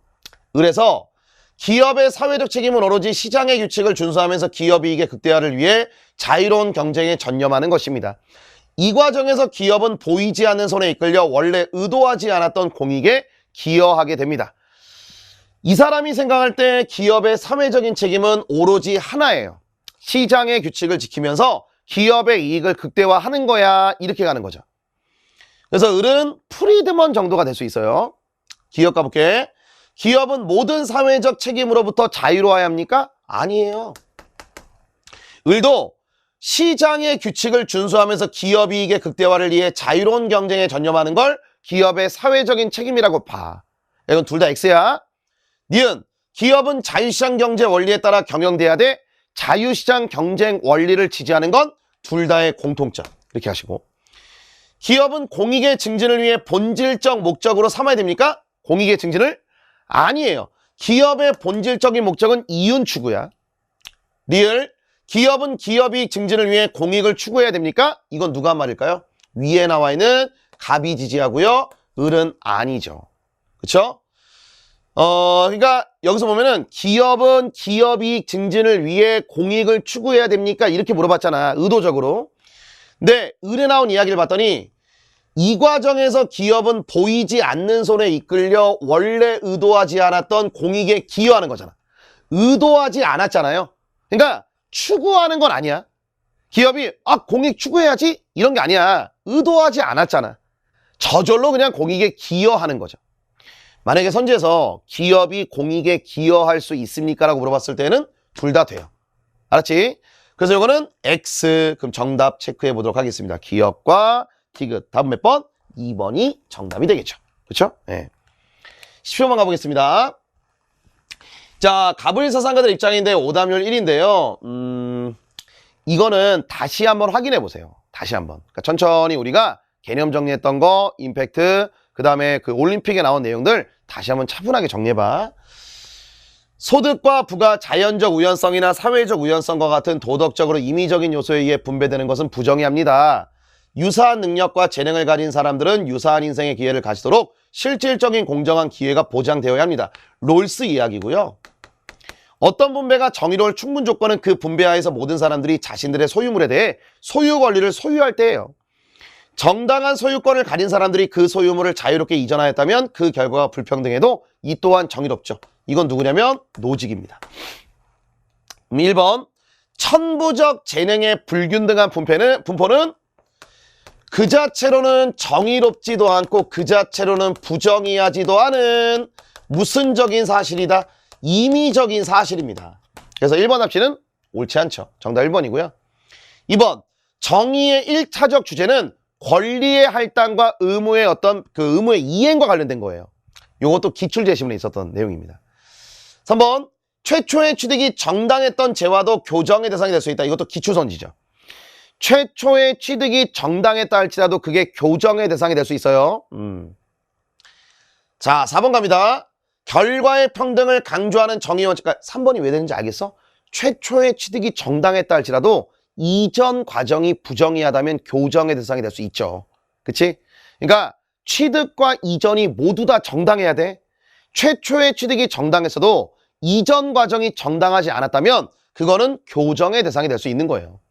그래서 기업의 사회적 책임은 오로지 시장의 규칙을 준수하면서 기업 이익의 극대화를 위해 자유로운 경쟁에 전념하는 것입니다. 이 과정에서 기업은 보이지 않는 손에 이끌려 원래 의도하지 않았던 공익에 기여하게 됩니다. 이 사람이 생각할 때 기업의 사회적인 책임은 오로지 하나예요. 시장의 규칙을 지키면서 기업의 이익을 극대화하는 거야. 이렇게 가는 거죠. 그래서 을은 프리드먼 정도가 될 수 있어요. 기업 가볼게. 기업은 모든 사회적 책임으로부터 자유로워야 합니까? 아니에요. 을도 시장의 규칙을 준수하면서 기업 이익의 극대화를 위해 자유로운 경쟁에 전념하는 걸 기업의 사회적인 책임이라고 봐. 이건 둘 다 X야. 니은 기업은 자유시장 경제 원리에 따라 경영돼야 돼. 자유시장 경쟁 원리를 지지하는 건 둘 다의 공통점. 이렇게 하시고, 기업은 공익의 증진을 위해 본질적 목적으로 삼아야 됩니까? 공익의 증진을? 아니에요. 기업의 본질적인 목적은 이윤 추구야. 리을. 기업은 기업이 증진을 위해 공익을 추구해야 됩니까? 이건 누가 한 말일까요? 위에 나와 있는 갑이 지지하고요. 을은 아니죠. 그쵸? 그러니까 여기서 보면은 기업은 기업이익 증진을 위해 공익을 추구해야 됩니까? 이렇게 물어봤잖아. 의도적으로. 근데 을에 나온 이야기를 봤더니 이 과정에서 기업은 보이지 않는 손에 이끌려 원래 의도하지 않았던 공익에 기여하는 거잖아. 의도하지 않았잖아요. 그러니까 추구하는 건 아니야. 기업이 공익 추구해야지 이런 게 아니야. 의도하지 않았잖아. 저절로 그냥 공익에 기여하는 거죠. 만약에 선지에서 기업이 공익에 기여할 수 있습니까? 라고 물어봤을 때는 둘 다 돼요. 알았지? 그래서 이거는 X. 그럼 정답 체크해 보도록 하겠습니다. 기업과 디귿. 답은 몇 번? 2번이 정답이 되겠죠. 그렇죠? 네. 10초만 가보겠습니다. 자, 가불사상가들 입장인데 오답률 1인데요. 이거는 다시 한번 확인해 보세요. 다시 한번. 그러니까 천천히 우리가 개념 정리했던 거, 임팩트, 그 다음에 그 올림픽에 나온 내용들 다시 한번 차분하게 정리해봐. 소득과 부가 자연적 우연성이나 사회적 우연성과 같은 도덕적으로 임의적인 요소에 의해 분배되는 것은 부정의합니다. 유사한 능력과 재능을 가진 사람들은 유사한 인생의 기회를 가지도록 실질적인 공정한 기회가 보장되어야 합니다. 롤스 이야기고요. 어떤 분배가 정의로울 충분 조건은 그 분배하에서 모든 사람들이 자신들의 소유물에 대해 소유 권리를 소유할 때예요. 정당한 소유권을 가진 사람들이 그 소유물을 자유롭게 이전하였다면 그 결과가 불평등해도 이 또한 정의롭죠. 이건 누구냐면 노직입니다. 1번 천부적 재능의 불균등한 분포는 그 자체로는 정의롭지도 않고 그 자체로는 부정의하지도 않은 무슨적인 사실이다. 임의적인 사실입니다. 그래서 1번 답지는 옳지 않죠. 정답 1번이고요. 2번 정의의 1차적 주제는 권리의 할당과 의무의 의무의 이행과 관련된 거예요. 이것도 기출제시문에 있었던 내용입니다. 3번 최초의 취득이 정당했던 재화도 교정의 대상이 될 수 있다. 이것도 기출선지죠. 최초의 취득이 정당했다 할지라도 그게 교정의 대상이 될 수 있어요. 자, 4번 갑니다. 결과의 평등을 강조하는 정의 원칙. 3번이 왜 되는지 알겠어? 최초의 취득이 정당했다 할지라도 이전 과정이 부정의하다면 교정의 대상이 될 수 있죠. 그치? 그러니까 취득과 이전이 모두 다 정당해야 돼. 최초의 취득이 정당했어도 이전 과정이 정당하지 않았다면 그거는 교정의 대상이 될 수 있는 거예요.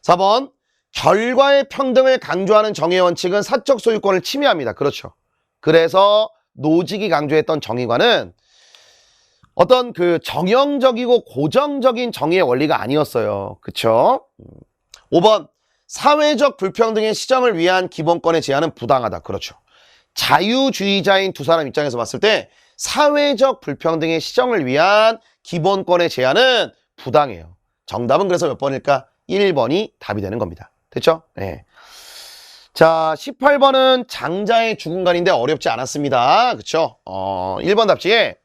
4번 결과의 평등을 강조하는 정의 원칙은 사적 소유권을 침해합니다. 그렇죠. 그래서 노직이 강조했던 정의관은 어떤 그 정형적이고 고정적인 정의의 원리가 아니었어요. 그쵸? 5번 사회적 불평등의 시정을 위한 기본권의 제한은 부당하다. 그렇죠. 자유주의자인 두 사람 입장에서 봤을 때 사회적 불평등의 시정을 위한 기본권의 제한은 부당해요. 정답은 그래서 몇 번일까? 1번이 답이 되는 겁니다. 됐죠? 네. 자, 18번은 장자의 죽음관인데 어렵지 않았습니다. 그쵸? 1번 답지에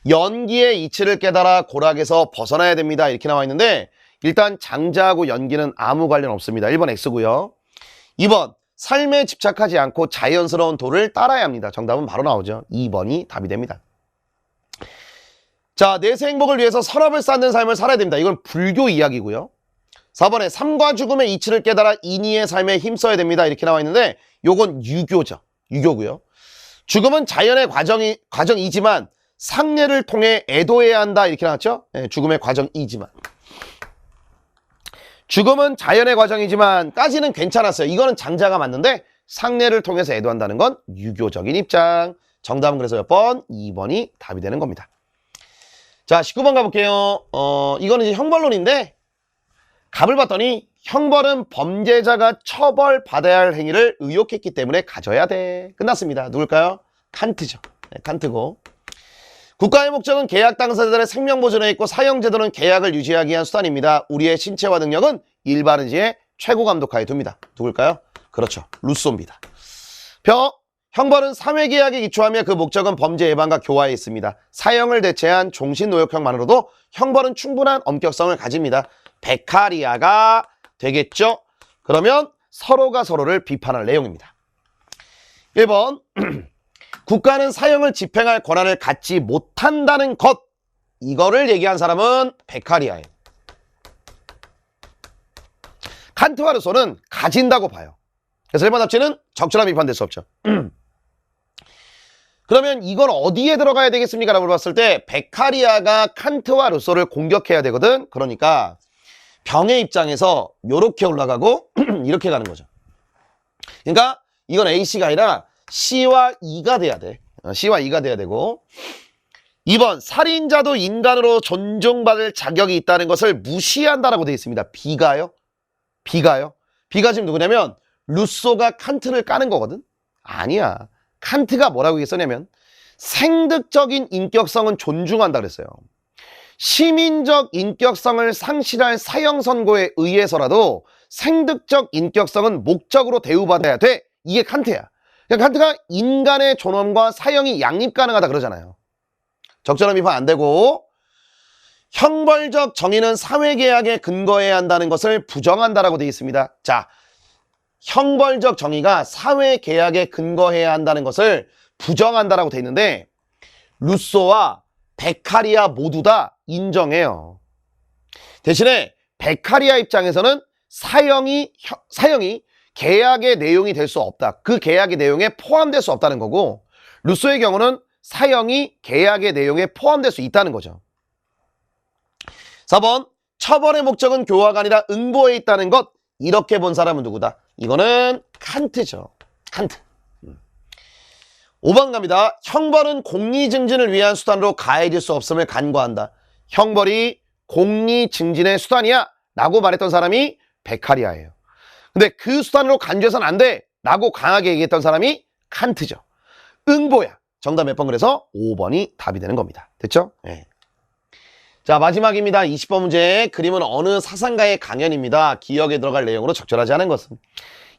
연기의 이치를 깨달아 고락에서 벗어나야 됩니다. 이렇게 나와 있는데 일단 장자하고 연기는 아무 관련 없습니다. 1번 X고요. 2번 삶에 집착하지 않고 자연스러운 도를 따라야 합니다. 정답은 바로 나오죠. 2번이 답이 됩니다. 자, 내세 행복을 위해서 선업을 쌓는 삶을 살아야 됩니다. 이건 불교 이야기고요. 4번에 삶과 죽음의 이치를 깨달아 인의의 삶에 힘써야 됩니다. 이렇게 나와 있는데 요건 유교죠. 유교고요. 죽음은 자연의 과정이지만 상례를 통해 애도해야 한다. 이렇게 나왔죠. 네, 죽음의 과정이지만. 죽음은 자연의 과정이지만 까지는 괜찮았어요. 이거는 장자가 맞는데 상례를 통해서 애도한다는 건 유교적인 입장. 정답은 그래서 몇 번? 2번이 답이 되는 겁니다. 자, 19번 가볼게요. 이거는 이제 형벌론인데 갑을 봤더니 형벌은 범죄자가 처벌받아야 할 행위를 의욕했기 때문에 가져야 돼. 끝났습니다. 누굴까요? 칸트죠. 네, 칸트고. 국가의 목적은 계약 당사자들의 생명 보존에 있고 사형제도는 계약을 유지하기 위한 수단입니다. 우리의 신체와 능력은 일반 의지의 최고 감독하에 둡니다. 누굴까요? 그렇죠. 루소입니다. 형벌은 사회계약에 기초하며 그 목적은 범죄 예방과 교화에 있습니다. 사형을 대체한 종신노역형만으로도 형벌은 충분한 엄격성을 가집니다. 베카리아가 되겠죠? 그러면 서로가 서로를 비판할 내용입니다. 1번 국가는 사형을 집행할 권한을 갖지 못한다는 것, 이거를 얘기한 사람은 베카리아예요. 칸트와 루소는 가진다고 봐요. 그래서 1번 답지는 적절한 비판될 수 없죠. 그러면 이건 어디에 들어가야 되겠습니까? 라고 물어봤을 때 베카리아가 칸트와 루소를 공격해야 되거든. 그러니까 병의 입장에서 이렇게 올라가고 이렇게 가는 거죠. 그러니까 이건 AC가 아니라 C와 E가 돼야 돼. C와 E가 돼야 되고, 2번 살인자도 인간으로 존중받을 자격이 있다는 것을 무시한다라고 되어 있습니다. B가요? B가 지금 누구냐면 루소가 칸트를 까는 거거든. 아니야. 칸트가 뭐라고 썼냐면 생득적인 인격성은 존중한다 그랬어요. 시민적 인격성을 상실할 사형 선고에 의해서라도 생득적 인격성은 목적으로 대우받아야 돼. 이게 칸트야. 그러니까 칸트가 인간의 존엄과 사형이 양립 가능하다 그러잖아요. 적절한 비판 안 되고, 형벌적 정의는 사회계약에 근거해야 한다는 것을 부정한다라고 되어 있습니다. 자, 형벌적 정의가 사회계약에 근거해야 한다는 것을 부정한다라고 되어 있는데 루소와 베카리아 모두 다 인정해요. 대신에 베카리아 입장에서는 사형이 계약의 내용이 될 수 없다. 그 계약의 내용에 포함될 수 없다는 거고, 루소의 경우는 사형이 계약의 내용에 포함될 수 있다는 거죠. 4번 처벌의 목적은 교화가 아니라 응보에 있다는 것, 이렇게 본 사람은 누구다? 이거는 칸트죠. 칸트. 5번 갑니다. 형벌은 공리증진을 위한 수단으로 가해질 수 없음을 간과한다. 형벌이 공리증진의 수단이야 라고 말했던 사람이 베카리아예요. 근데 그 수단으로 간주해서는 안 돼 라고 강하게 얘기했던 사람이 칸트죠. 응보야. 정답 몇 번? 그래서 5번이 답이 되는 겁니다. 됐죠? 네. 자, 마지막입니다. 20번 문제. 그림은 어느 사상가의 강연입니다. 기억에 들어갈 내용으로 적절하지 않은 것은.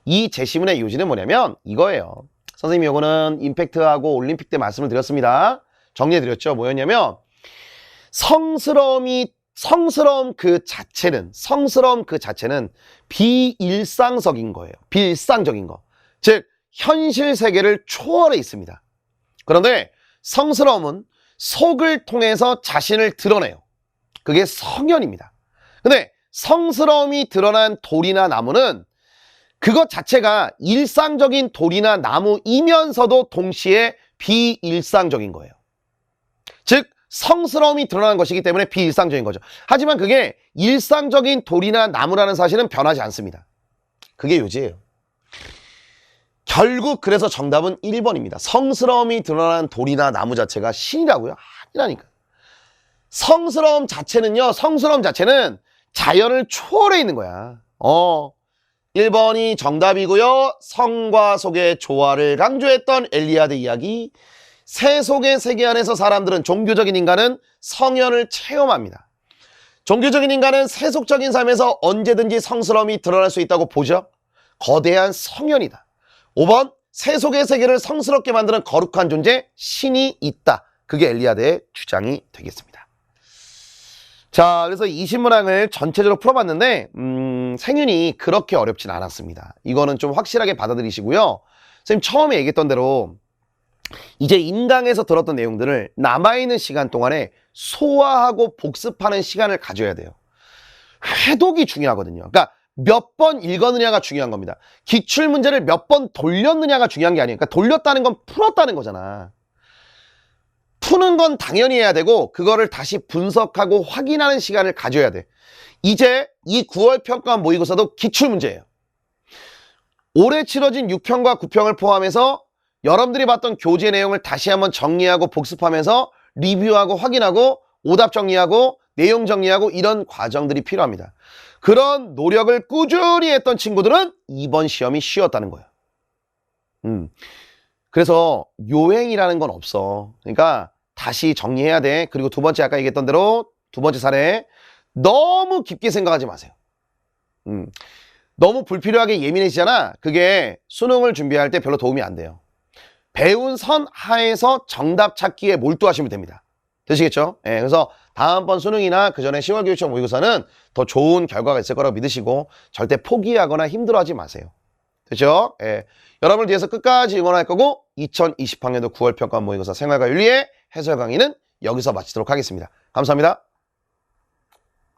이 제시문의 요지는 뭐냐면 이거예요. 선생님이 요거는 임팩트하고 올림픽 때 말씀을 드렸습니다. 정리해드렸죠. 뭐였냐면 성스러움 그 자체는 비일상적인 거예요. 비일상적인 거. 즉 현실 세계를 초월해 있습니다. 그런데 성스러움은 속을 통해서 자신을 드러내요. 그게 성현입니다. 근데 성스러움이 드러난 돌이나 나무는 그것 자체가 일상적인 돌이나 나무이면서도 동시에 비일상적인 거예요. 즉 성스러움이 드러나는 것이기 때문에 비일상적인 거죠. 하지만 그게 일상적인 돌이나 나무라는 사실은 변하지 않습니다. 그게 요지예요. 결국 그래서 정답은 1번입니다. 성스러움이 드러난 돌이나 나무 자체가 신이라고요? 아니라니까. 성스러움 자체는 자연을 초월해 있는 거야. 1번이 정답이고요. 성과 속의 조화를 강조했던 엘리아드 이야기. 새 속의 세계 안에서 사람들은, 종교적인 인간은 성현을 체험합니다. 종교적인 인간은 세속적인 삶에서 언제든지 성스러움이 드러날 수 있다고 보죠. 거대한 성현이다. 5번 세속의 세계를 성스럽게 만드는 거룩한 존재 신이 있다. 그게 엘리아드의 주장이 되겠습니다. 자, 그래서 이 신문항을 전체적으로 풀어봤는데 생윤이 그렇게 어렵진 않았습니다. 이거는 좀 확실하게 받아들이시고요. 선생님 처음에 얘기했던 대로 이제 인강에서 들었던 내용들을 남아있는 시간 동안에 소화하고 복습하는 시간을 가져야 돼요. 회독이 중요하거든요. 그러니까 몇 번 읽었느냐가 중요한 겁니다. 기출문제를 몇 번 돌렸느냐가 중요한 게 아니에요. 그러니까 돌렸다는 건 풀었다는 거잖아. 푸는 건 당연히 해야 되고 그거를 다시 분석하고 확인하는 시간을 가져야 돼. 이제 이 9월 평가 모의고사도 기출문제예요. 올해 치러진 6평과 9평을 포함해서 여러분들이 봤던 교재 내용을 다시 한번 정리하고 복습하면서 리뷰하고 확인하고 오답 정리하고 내용 정리하고 이런 과정들이 필요합니다. 그런 노력을 꾸준히 했던 친구들은 이번 시험이 쉬웠다는 거예요. 그래서 요행이라는 건 없어. 그러니까 다시 정리해야 돼. 그리고 두 번째 아까 얘기했던 대로 두 번째 사례 너무 깊게 생각하지 마세요. 너무 불필요하게 예민해지잖아. 그게 수능을 준비할 때 별로 도움이 안 돼요. 배운 선 하에서 정답 찾기에 몰두하시면 됩니다. 되시겠죠? 예, 그래서 다음번 수능이나 그 전에 10월 교육시험 모의고사는 더 좋은 결과가 있을 거라고 믿으시고 절대 포기하거나 힘들어하지 마세요. 됐죠? 예. 여러분을 뒤에서 끝까지 응원할 거고 2020학년도 9월 평가원 모의고사 생활과 윤리의 해설 강의는 여기서 마치도록 하겠습니다. 감사합니다.